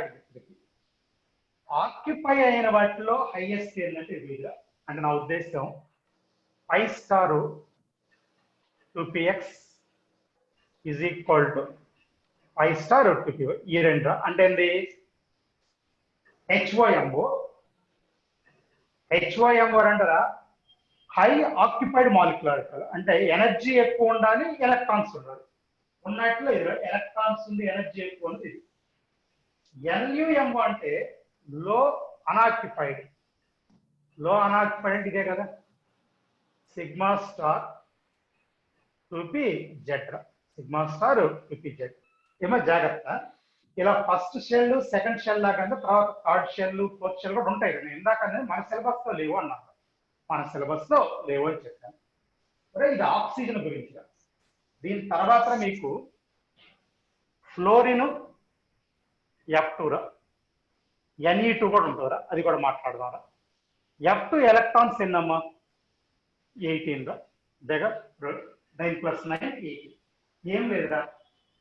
ఆక్యుపై అయిన వాటిలో హైయెస్ట్ ఏంటంటే వీడియో. అంటే నా ఉద్దేశం pi star two p x is equal to pi star two PY, ఈ రెండు. అంటే ఏంది HOMO అంటారా హై ఆక్యుపైడ్ మాలిక్యులర్, అంటే ఎనర్జీ ఎక్కువ ఉండాలి, ఎలక్ట్రాన్స్ ఉండాలి. ఉన్నట్లు ఇది ఎలక్ట్రాన్స్ ఉంది, ఎనర్జీ ఎక్కువ ఉంది. LUMO అంటే లో అన్ఆక్యుపైడ్. లో అన్ఆక్యుపైడ్ ఇదే కదా, sigma star two P Z, sigma star two P Z. ఏమో జాగ్రత్త, ఇలా ఫస్ట్ షెల్ సెకండ్ షెల్ లాగా తర్వాత థర్డ్ షెల్ ఫోర్త్ షెల్ కూడా ఉంటాయి కదా. ఇందాక మన సిలబస్ లో లేవు అన్నారు, మన సిలబస్ లో లేవు అని చెప్పాను. ఇది ఆక్సిజన్ గురించి. దీని తర్వాత మీకు ఫ్లోరిన్ F2 రా, Ne2 కూడా ఉంటుందిరా, అది కూడా మాట్లాడదాం. F2 ఎలక్ట్రాన్స్ ఎన్నమ్మా 18 రా, దగ్గర 9 + 9 18. ఏం లేదురా,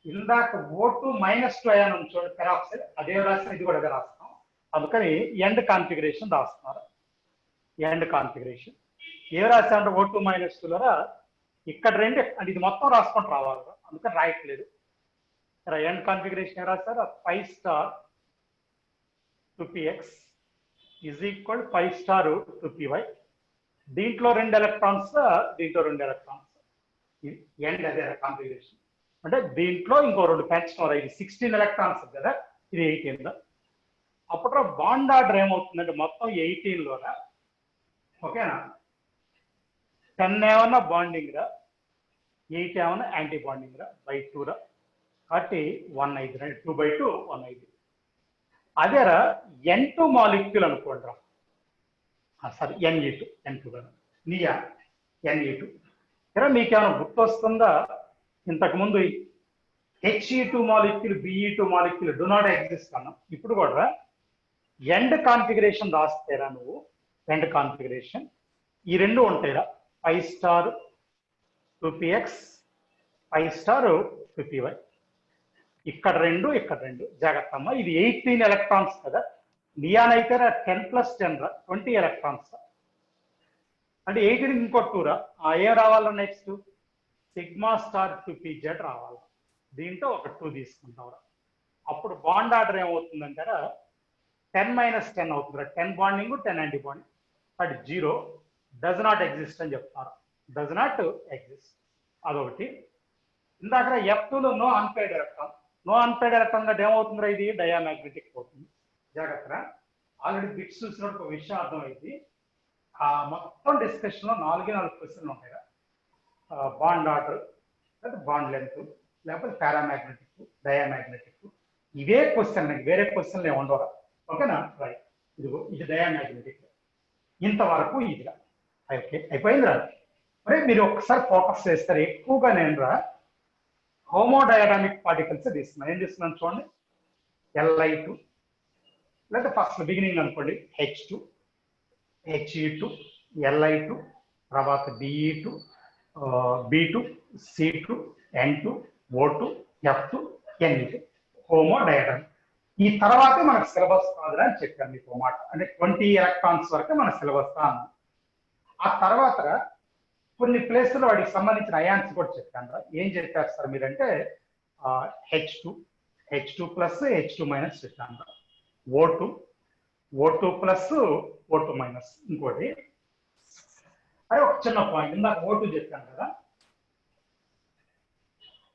ఇందాక O2 -2 అయాన్ ఉంది చూడండి పెరాక్సైడ్, అదే రాసిన ఇది కూడా అదే రాస్తాం. అందుకని ఎండ్ కాన్ఫిగరేషన్ రాస్తున్నారు. ఎండ్ కాన్ఫిగరేషన్ ఏ రాశారంటే O2 -2 రా, ఇక్కడ రెండు, అంటే ఇది మొత్తం రాసుకుంటూ రావాలి, అందుకని రాయట్లేదు. ఎండ్ కాన్ఫిగరేషన్ ఏం రాస్తారు, pi star two p x is equal pi star two p y. దీంట్లో 2 ఎలక్ట్రాన్స్, దీంట్లో 2 ఎలక్ట్రాన్స్. ఎండ్ అదే కాన్ఫిగరేషన్. అంటే దీంట్లో ఇంకో 2 పెంచడం, ఇది 16 ఎలక్ట్రాన్స్ కదా, ఇది 18. అప్పుడు బాండ్ ఆర్డర్ ఏమవుతుందంటే మొత్తం 18లోనా, ఓకేనా, 10 ఏమన్నా బాండింగ్ రా, 8 ఏమన్నా యాంటీ బాండింగ్ రా, బై 2 రా, కాబట్టి 1 5 2/2 1 5. అదేరా N2 మాలిక్యూల్ అనుకోండి రా, సారీ N2 కదా, నియా Ne2. ఇలా మీకేమైనా గుర్తొస్తుందా, ఇంతకుముందు He2 molecule Be2 molecule do not exist అన్నాం. ఇప్పుడు కూడా ఎండ్ కాన్ఫిగరేషన్ రాస్తేరా నువ్వు, ఎండ్ కాన్ఫిగరేషన్ ఈ రెండు ఉంటాయిరా, pi star two px pi star two p y. ఇక్కడ 2 ఇక్కడ 2. జాగ్రత్త అమ్మా, ఇది 18 ఎలక్ట్రాన్స్ కదా, నియాన్ అయితే 10 + 10 రా, 20 ఎలక్ట్రాన్స్. అంటే 18 ఇంకో 2 రా, ఏం రావాలా next sigma star two P Z రావాలి. దీంట్లో ఒక 2 తీసుకుంటావురా. అప్పుడు బాండ్ ఆర్డర్ ఏమవుతుందంటారా 10 - 10 అవుతుంది. 10 bonding 10 antibonding. But 0 does not exist అని చెప్తారు, డస్ నాట్ ఎగ్జిస్ట్. అదొకటి. ఇందాక F2లో no unpaired electron. No unpaired electron అంటే ఏమవుతుందిరా, ఇది డయామాగ్నెటిక్ అవుతుంది. జాగ్రత్త, ఆల్రెడీ బిట్స్ చూసినప్పుడు ఒక విషయం అర్థమైంది. ఆ మొత్తం డిస్కషన్ లో 4 క్వశ్చన్లు ఉంటాయి. బాండ్ ఆర్డర్, లేదా బాండ్ లెంత్, లేకపోతే పారామాగ్నెటిక్, డయామాగ్నెటిక్, ఇవే క్వశ్చన్, వేరే క్వశ్చన్లు ఏమి ఉండవు. ఓకేనా, రైట్. ఇదిగో ఇది డయామాగ్నెటిక్, ఇంతవరకు ఇదిగా ఓకే అయిపోయిందిరా. మరి మీరు ఒకసారి ఫోకస్ చేస్తారు ఎక్కువగా. నేను రా హోమోడయాడమిక్ పార్టికల్స్ తీసుకున్నాను. ఏం తీసుకున్నాను చూడండి, Li2, లేదా ఫస్ట్ బిగినింగ్ అనుకోండి H2, He2, Li2, తర్వాత Be2, B2, C2, N2, O2, F2, Ne2. హోమోడయాడమిక్. ఈ తర్వాతే మనకు సిలబస్ కాదురా అని చెప్పాను మీకు మాట. అంటే 20 ఎలక్ట్రాన్స్ వరకే మన సిలబస్ అన్నాను. ఆ తర్వాత కొన్ని ప్లేసుల్లో వాటికి సంబంధించిన అయాన్స్ కూడా చెప్పాను. ఏం చెప్పారు సార్ మీరంటే H2 ప్లస్ H2 మైనస్ చెప్పాను. O2 plus O2 minus. ఇంకోటి అరే ఒక చిన్న పాయింట్, ఇందాక O2 చెప్పాను కదా,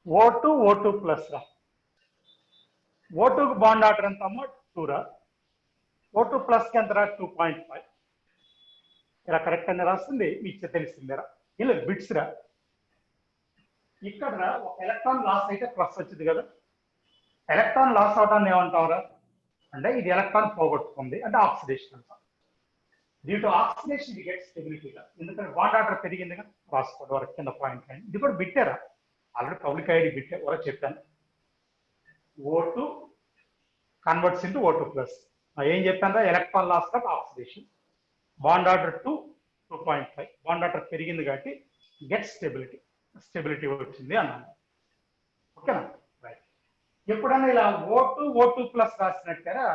O2 ప్లస్ రా. O2కి బాండ్ ఆర్డర్ ఎంత అమ్మా 2 రా. O2 ప్లస్కి ఎంత రా 2.5. ఇలా కరెక్ట్ అని రాస్తుంది మీకు తెలిసిందేరా. ఇలా బిట్స్ రా. ఇక్కడ ఒక ఎలక్ట్రాన్ లాస్ అయితే ప్లస్ వచ్చింది కదా, ఎలక్ట్రాన్ లాస్ అవడాన్ని ఏమంటావురా అంటే ఇది ఎలక్ట్రాన్ పోగొట్టుకుంది అంటే ఆక్సిడేషన్ అంటాం. డ్యూ టు ఆక్సిడేషన్ ఇది గెట్ స్టెబిలిటీగా, ఎందుకంటే బాండ్ ఆర్డర్ పెరిగిందిగా రాసుకోండి వరకు కింద పాయింట్ లైన్. ఇది కూడా బిట్టారా, ఆల్రెడీ పబ్లిక్ ఐడి బిట్టే వరకు చెప్పాను. O2 converts into O2 plus. ఏం చెప్పాను రా, ఎలక్ట్రాన్ లాస్ కాబట్టి oxidation. Bond order 2.5, bond order పెరిగింది కాబట్టి గెట్ స్టెబిలిటీ వచ్చింది అన్నాను. ఓకేనా రైట్. ఎప్పుడన్నా ఇలా O2 ప్లస్ రాసినట్టుగా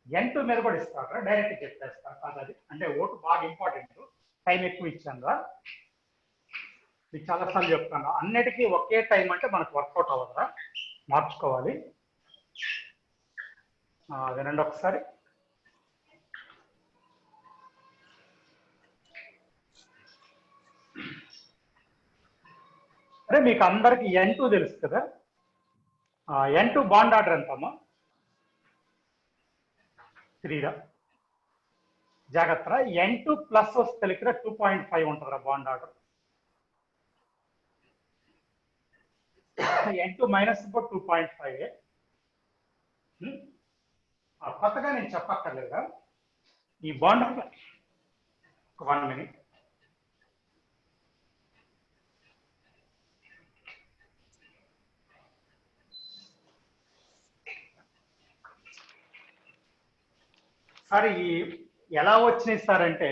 N2 మీద కూడా ఇస్తారా, డైరెక్ట్ చెప్పేస్తారు కాదు అది. అంటే O2 బాగా ఇంపార్టెంట్, టైం ఎక్కువ ఇచ్చాను రా. మీకు చాలాసార్లు చెప్తాను, అన్నిటికీ ఒకే టైం అంటే మనకు వర్కౌట్ అవ్వదురా, మార్చుకోవాలి. వినండి ఒకసారి. అరే మీకు అందరికి N2 తెలుసు కదా, N2 బాండ్ ఆర్డర్ ఎంతమ్మా 3 రా. జాగ్రత్త, N2 ప్లస్ వస్తే ఇక్కడ 2.5 ఉంటుందిరా బాండ్ ఆర్డర్. N2 మైనస్ ఇప్పుడు 2.5. కొత్తగా నేను చెప్పక్కర్లేదా ఈ బాండ్. 1 మినిట్. సార్ ఈ ఎలా వచ్చినాయి సార్ అంటే,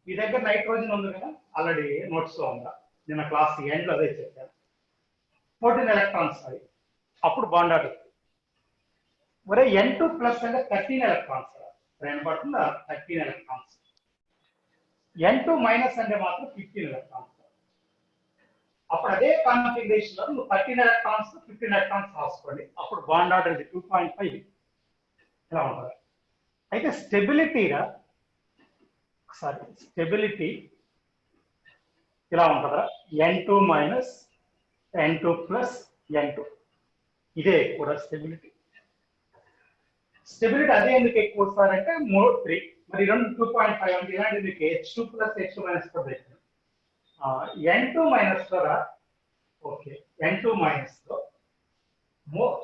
మీ దగ్గర నైట్రోజన్ ఉంది కదా, ఆల్రెడీ నోట్స్ లో ఉందా, నిన్న క్లాస్ ఎండ్ లో అదే చెప్పాను. 14 ఎలక్ట్రాన్స్ అది, అప్పుడు బాండ్ ఆర్డర్. ఒరే N2 ప్లస్ అంటే 13 ఎలక్ట్రాన్స్ పడుతుందా, 13 ఎలక్ట్రాన్స్. N2 మైనస్ అంటే మాత్రం 15 ఎలక్ట్రాన్స్. అప్పుడు అదే కాన్ఫిగరేషన్ లో నువ్వు 13 ఎలక్ట్రాన్స్ 15 ఎలక్ట్రాన్స్ రాసుకోండి, అప్పుడు బాండ్ ఆర్డర్ 2.5 ఇలా ఉంటుంది. అయితే స్టెబిలిటీగా స్టెబిలిటీ ఇలా ఉంటుందా, N2 minus N2 plus N2, ఇదే కూడా స్టెబిలిటీ. అదే ఎందుకు ఎక్కువ సార్ అంటే 3 మరి 2.5 అంటే ఇలాంటి మీకు H2 ప్లస్ H2 మైనస్ కూడా పెట్టాను. N2 మైనస్ ద్వారా ఓకే, N2 మైనస్ లో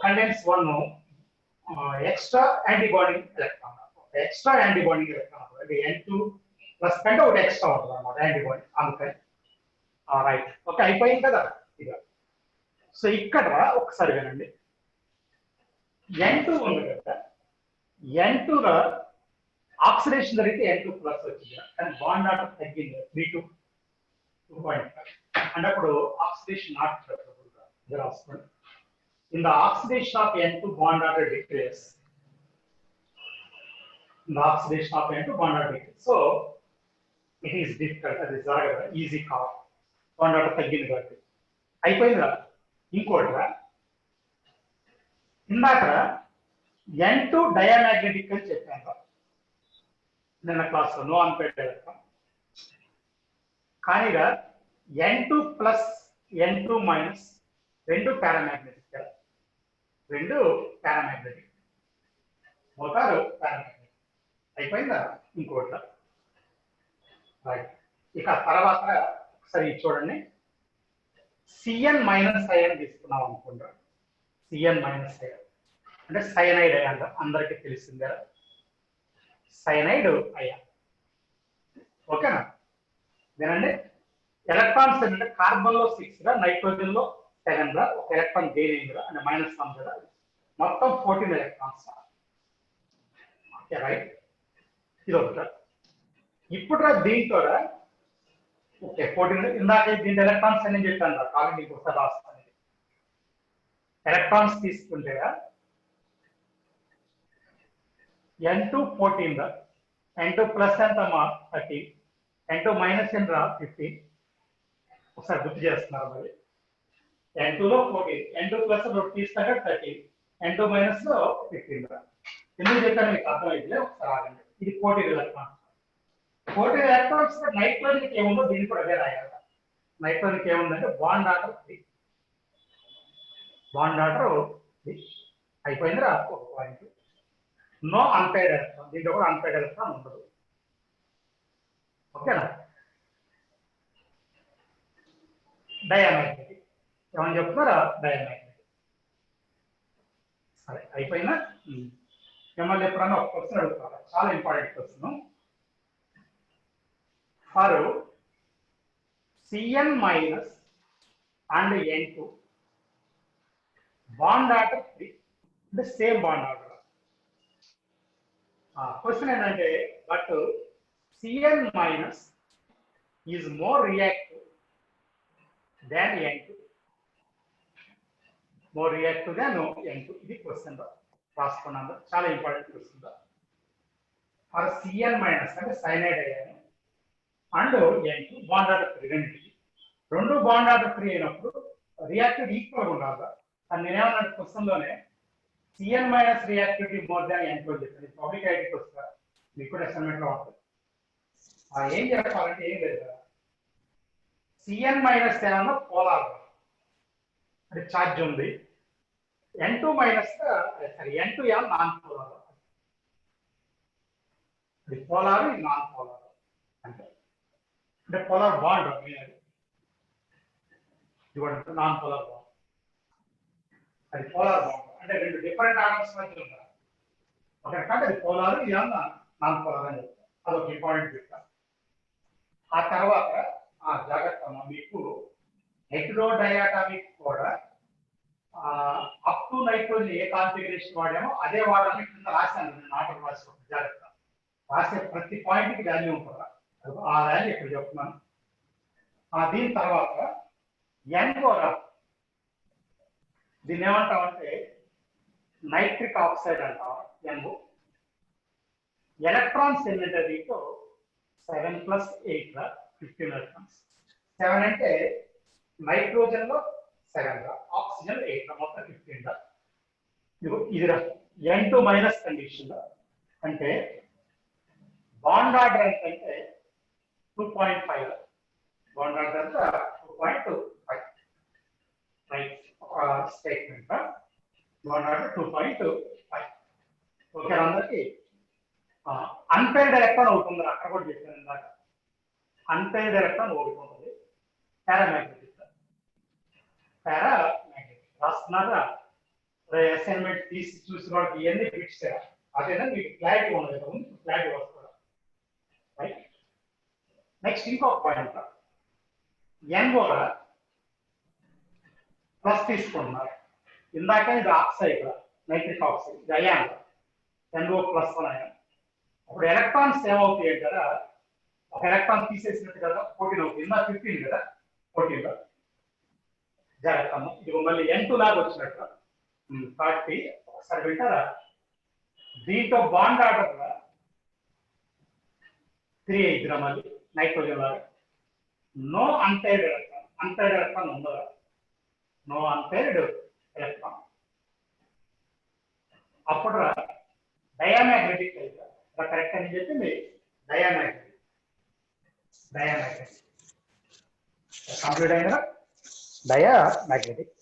condense 1 extra antibody electron, extra antibody electron అంటే N2 ప్లస్ కంటే ఒకటి ఎక్స్ట్రా ఉంటుంది అన్నమాట యాంటీబాడీ, అందుకని. రైట్, ఓకే అయిపోయింది కదా ఇక. సో ఇక్కడ ఒకసారి వినండి, N2 ఉంది కదా, N2 ఆక్సిడేషన్ జరిగితే N2 ప్లస్ వచ్చింది, కానీ బాండ్ ఆర్డర్ తగ్గింది 3 to 2.5. అంటే అప్పుడు ఆక్సిడేషన్ నాట్ రాసుకోండి. In the oxidation of N2 bond order decrease. So it is difficult. That is easy call. Bond order తగ్గింది కాబట్టి అయిపోయిందిరా. ఇంకోటిరా, ఇందాక N2 డయామాగ్నెటిక్ అని చెప్పాను నిన్న క్లాస్ లో, నో అన్పేడ్ ఎలక్ట్రాన్. కానీ N2 ప్లస్ N2 మైనస్ రెండు పారామాగ్నెటిక్, మోటారు పారామాగ్నెటిక్. అయిపోయిందా ఇంకోటి రైట్. ఇక తర్వాత ఒకసారి చూడండి, Cn మైనస్ ఐఎన్ తీసుకున్నాం అనుకుంటా. Cn మైనస్ ఐఎన్ అంటే సైనైడ్ అయాన్, అందరికీ తెలిసిందే సైనైడ్ అయాన్. ఓకేనా వినండి, ఎలక్ట్రాన్స్ ఏంటంటే కార్బన్ లో 6 గా, నైట్రోజన్ లో 7 గా, ఒక ఎలక్ట్రాన్ గెయిన్ అయింది కదా అంటే -1 కదా, మొత్తం 14 ఎలక్ట్రాన్స్. ఓకే రైట్, ఇది ఒకటి. ఇప్పుడు దీంతో ఓకే 14, ఇందాక దీంట్లో ఎలక్ట్రాన్స్ అని చెప్పాను రా, కాలండి ఒకసారి రాస్తాను. ఎలక్ట్రాన్స్ తీసుకుంటే N2 14 రా, N2 ప్లస్ ఎంతమ్మా 13, N2 మైనస్ ఎన్ రా 15. ఒకసారి గుర్తు చేస్తున్నారు మరి. N2 లో 14, N2 ప్లస్ తీసుకుంటే 13, N2 మైనస్ లో 15 రా. ఎందుకు చెప్పాను మీకు అర్థమైంది, ఒకసారి ఆగండి. ఇది 14 ఎలక్ట్రాన్స్. 14 ఎలక్ట్రాన్స్ నైట్రోజన్ ఏముందో దీన్ని కూడా అదే రాయాలి. నైట్రోజన్ ఏముందంటే బాండ్ ఆర్డర్ 3, బాండ్ ఆర్డర్ 3 అయిపోయిందిరా. ఒక పాయింట్. నో అన్పైర్డ్ ఎలక్ట్రాన్, దీంట్లో కూడా అన్పైర్డ్ ఎలక్ట్రాన్ ఉండదు. ఓకేనా. డయామాగ్నెటిక్ ఏమని చెప్తున్నారా, డయామాగ్నెటిక్. సరే అయిపోయిందా. మిమ్మల్ని ఎప్పుడన్నా ఒక క్వశ్చన్ అడుగుతారా, చాలా important question. For Cn minus and N2 bond order 3 అంటే సేమ్ బాండ్ ఆర్డర్. క్వశ్చన్ ఏంటంటే but Cn minus is more reactive than N2, more reactive than N2. ఇది క్వశ్చన్ రాసుకున్నాను, చాలా important question. For Cn minus అంటే cyanide అయ్యాను and N2 bond order 3, రెండు bond order 3 అయినప్పుడు reactivity equal ఉండాలి. అది నేనేమన్నా క్వశ్చన్ లోనే Cn minus reactivity more than N2 చెప్పాను. పబ్లిక్ ఐడీకి వస్తారు, మీకు కూడా అసైన్మెంట్ లో ఉంటుంది. ఏం చెప్పాలంటే ఏం లేదు కదా, Cn మైనస్ ఏమన్నా పోలార్ అంటే ఛార్జ్ ఉంది, N2 మైనస్ సారీ N2 ఏమన్నా నాన్ పోలార్, అది పోలార్ ఇది నాన్ పోలార్ అంటే పోలార్ బాండ్ ఇది నాన్ పోలార్ బాండ్, అది పోలార్ బాండ్ అంటే రెండు డిఫరెంట్ ఆటమ్స్ మధ్య ఉంటారు. ఓకే అంటే అది పోలార్ ఇది ఏమన్నా నాన్ పోలార్ అని చెప్తారు. అదొక ఇంపార్టెంట్ చెప్తారు. ఆ తర్వాత జాగ్రత్త మీకు హెటెరో డయాటామిక్ కూడా అప్ టు నైట్రోజన్ ఏ కాన్ఫిగరేషన్ వాడామో అదే వాడాలని కింద రాశాను. నేను ఆర్డర్ రాసుకోండి, జాగ్రత్త. రాసే ప్రతి పాయింట్కి వాల్యూ ఉంటుందా, ఆ వాల్యూ ఇక్కడ చెప్తున్నాను. దీని తర్వాత ఎన్ కూడా దీన్ని ఏమంటామంటే నైట్రిక్ ఆక్సైడ్ అంటాం. ఎన్ఓ ఎలక్ట్రాన్స్ ఏంటంటే దీంట్లో 7 + 8 రా 15 ఎలక్ట్రాన్స్. 7 అంటే నైట్రోజన్ లో 7 రా, ఆక్సిజన్ 8 రా, మొత్తం 15 రా. ఇది N2 మైనస్ కండిషన్ అంటే బాండ్ ఆర్డర్ అంటే 2.5, బాండ్ ఆర్డర్ అంటే 2.5 రైట్. ఒక స్టేట్మెంట్ బాండ్ ఆర్డర్ 2.5. ఓకే అందరికి. అన్పైర్డ్ ఎలక్ట్రాన్ ఒకటి ఉంది, అక్కడ కూడా చెప్పాను ఇందాక. అన్పైర్డ్ ఎలక్ట్రాన్ ఒకటి ఉంటుంది, పారామాగ్నెటిక్. పారామాగ్నెటిక్ రాస్తున్నారా, అసైన్మెంట్ తీసి చూసి వాళ్ళకి ఇవన్నీ ఫిక్స్ చేయాలి. అదేనా మీకు క్లారిటీ ఉండదు, క్లారిటీ వస్తుంది. రైట్. నెక్స్ట్ ఇంకొక పాయింట్, ఎన్ కూడా ప్లస్ తీసుకుంటున్నారు. ఇందాక ఇది ఆక్సైడ్ నైట్రిక్ ఆక్సైడ్, ఇది అయాన్ NO +1 అయాన్. అప్పుడు ఎలక్ట్రాన్స్ ఏమవుతాయి కదా, ఒక ఎలక్ట్రాన్ తీసేసినట్టు కదా 14 అవుతుంది. ఇందా 15 కదా, 14 జాగ్రత్త. ఇది మళ్ళీ N2 లాగా వచ్చినట్టు 40. ఒకసారి వింటారా, దీంట్లో బాండ్ ఆర్డర్ 3 ఇద్దరు మళ్ళీ నైట్రోజన్ లాగా. No unpaired electron, unpaired electron ఉండదు, నో అన్పైర్డ్ ఎలక్ట్రాన్. అప్పుడు డయామాగ్నెటిక్ అయితే కరెక్ట్ అని చెప్పింది. డయామాగ్నెటిక్ కంప్లీట్ అయిన డయామాగ్నెటిక్.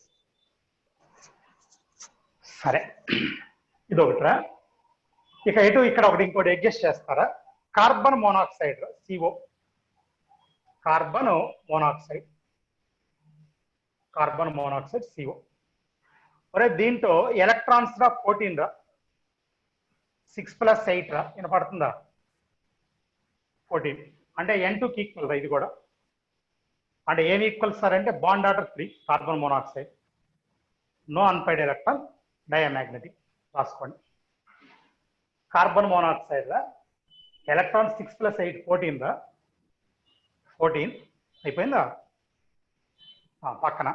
సరే ఇది ఒకటిరా. ఇక ఎటు ఇక్కడ ఒకటి ఇంకోటి అడ్జస్ట్ చేస్తారా, carbon monoxide CO, carbon monoxide CO. ఒరే దీంట్లో ఎలక్ట్రాన్స్ రా 14 రా, 6 + 8 రా, వినపడుతుందా 14 అంటే N2కి ఈక్వల్ రా ఇది కూడా. అంటే ఏమి ఈక్వల్ సార్ అంటే bond order 3 carbon monoxide, no unpaired electron, diamagnetic రాసుకోండి. కార్బన్ మోనాక్సైడ్ రా, ఎలక్ట్రాన్ 6 + 8 14 రా, 14 అయిపోయిందా. పక్కన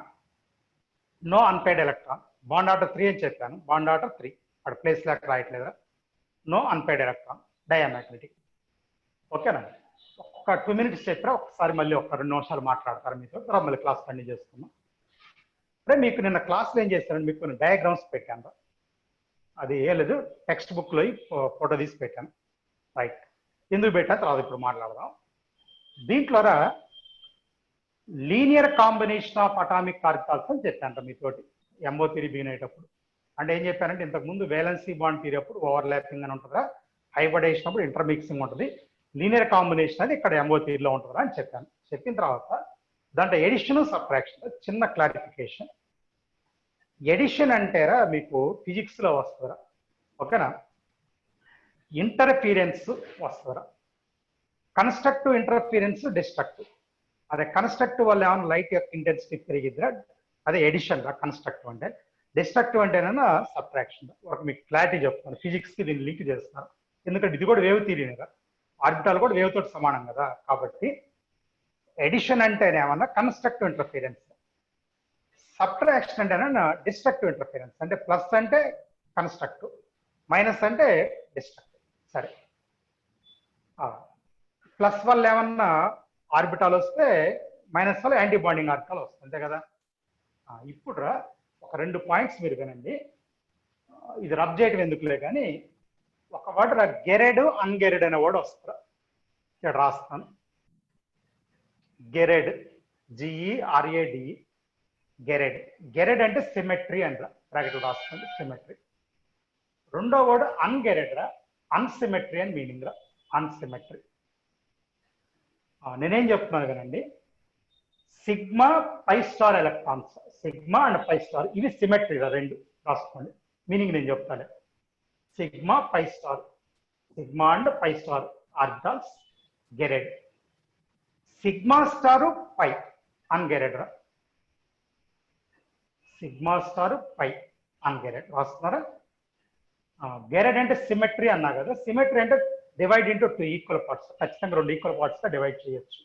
no unpaired electron, bond order 3 అని చెప్పాను, బాండ్ ఆర్డర్ 3 అక్కడ ప్లేస్ లెక్క రాయట్లేదా. No unpaired electron, diamagnetic. ఓకేనా? ఒక 2 minutes చెప్పినా ఒకసారి మళ్ళీ ఒక 2 నిమిషాలు మాట్లాడతారు మీతో, తర్వాత మళ్ళీ క్లాస్ కంటిన్యూ చేసుకున్నాం. అంటే మీకు నిన్న క్లాస్లో ఏం చేశారంటే మీకు కొన్ని డయాగ్రామ్స్ పెట్టాను. అది ఏ లేదు, టెక్స్ట్ బుక్లో ఫోటో తీసి పెట్టాను. రైట్, ఎందుకు పెట్టా తర్వాత ఇప్పుడు మాట్లాడదాం. దీంట్లో linear combination of atomic orbitals అని చెప్పాను మీతోటి ఎంఓ థియరీ బిగిన్ అయ్యేటప్పుడు. అంటే ఏం చెప్పానంటే ఇంతకుముందు వేలెన్సీ బాండ్ థియరీ అప్పుడు ఓవర్లాపింగ్ అని ఉంటుందా, హైబ్రిడేషన్ అప్పుడు ఇంటర్మిక్సింగ్ ఉంటుంది, లీనియర్ కాంబినేషన్ అది ఇక్కడ ఎంఓ థియరీలో ఉంటుందా అని చెప్పాను. చెప్పిన తర్వాత దాంట్లో ఎడిషన్ సబ్ట్రాక్షన్ చిన్న క్లారిఫికేషన్. ఎడిషన్ అంటేరా మీకు ఫిజిక్స్లో వస్తుందా, ఓకేనా? ఇంటర్ఫీరెన్స్ వస్తుందా, కన్స్ట్రక్టివ్ ఇంటర్ఫీరెన్స్, డిస్ట్రక్టివ్. అదే కన్స్ట్రక్టివ్ వల్ల ఏమైనా లైట్ యొక్క ఇంటెన్సిటీ పెరిగిద్దిరా, అదే ఎడిషన్ రా కన్స్ట్రక్టివ్ అంటే. డిస్ట్రక్టివ్ అంటేనన్నా సబ్ట్రాక్షన్. ఒక మీకు క్లారిటీ చెప్తాను, ఫిజిక్స్కి దీన్ని లింక్ చేస్తాను, ఎందుకంటే ఇది కూడా వేవ్ థియరీ కదా, ఆర్బిటాల్ కూడా వేవ్ తోటి సమానం కదా. కాబట్టి ఎడిషన్ అంటేనేమన్నా కన్స్ట్రక్టివ్ ఇంటర్ఫీరెన్స్, సబ్ట్రాక్షన్ అంటేనా డిస్ట్రక్టివ్ ఇంటర్ఫీరెన్స్. అంటే ప్లస్ అంటే కన్స్ట్రక్టివ్, మైనస్ అంటే డిస్ట్రక్టివ్. సరే, ప్లస్ వల్ల ఏమన్నా ఆర్బిటాల్ వస్తే మైనస్ వల్ల యాంటీ బాండింగ్ ఆర్బిటాల్ వస్తుంది, అంతే కదా. ఇప్పుడు ఒక 2 పాయింట్స్ మీరు వినండి, ఇది రబ్ చేయటం ఎందుకులే కానీ ఒక వర్డ్ గెరెడ్, అన్గెరెడ్ అనే వర్డ్ వస్తుంది. ఇక్కడ రాస్తాను, గెరెడ్, GERAD, గెరెడ్. గెరెడ్ అంటే సిమెట్రీ అంట, బ్రాకెట్ రాస్తుంది సిమెట్రీ. రెండో వర్డ్ అన్గెరెడ్ రా, అన్సిమెట్రీ అని మీనింగ్ రా, అన్సిమెట్రీ. నేనేం చెప్తున్నాను కదండి, sigma pi star electrons, sigma and pi star ఇవి సిమెట్రీ రా, రెండు రాసుకోండి. మీనింగ్ నేను చెప్తాను, sigma pi star, sigma and pi star orbitals gerade. Sigma star pi ungerade రా, సిగ్మా స్టార్ పై అన్గెరెడ్ రాస్తున్నారా. గెరెడ్ అంటే సిమెట్రీ అన్నా కదా, సిమెట్రీ అంటే డివైడ్ ఇంటూ 2 ఈక్వల్ పార్ట్స్, ఖచ్చితంగా 2 ఈక్వల్ పార్ట్స్గా డివైడ్ చేయొచ్చు.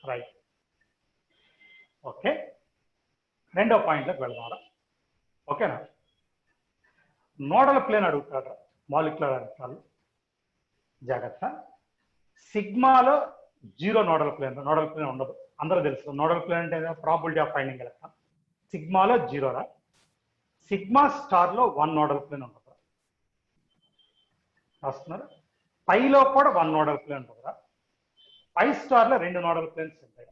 Right, okay. రెండో పాయింట్లోకి వెళ్దాం. ఓకేనా? నోడల్ ప్లేన్ అడుగుతాడు, మాలిక్యులర్ ఆర్బిటాల్. జాగ్రత్త, సిగ్మాలో 0 నోడల్ ప్లేన్ ఉండదు, అందరూ తెలుసు. నోడల్ ప్లేన్ అంటే ప్రాబిలిటీ ఆఫ్ ఫైండింగ్ ఎలక్ట్రాన్. సిగ్మాలో 0 రా. సిగ్మా స్టార్లో 1 నోడల్ ప్లేన్ ఉంటుంది రాస్తున్నారు. పైలో కూడా 1 నోడల్ ప్లేన్ ఉంటుంది రా. పై స్టార్లో 2 నోడల్ ప్లేన్స్ ఉంటాయి,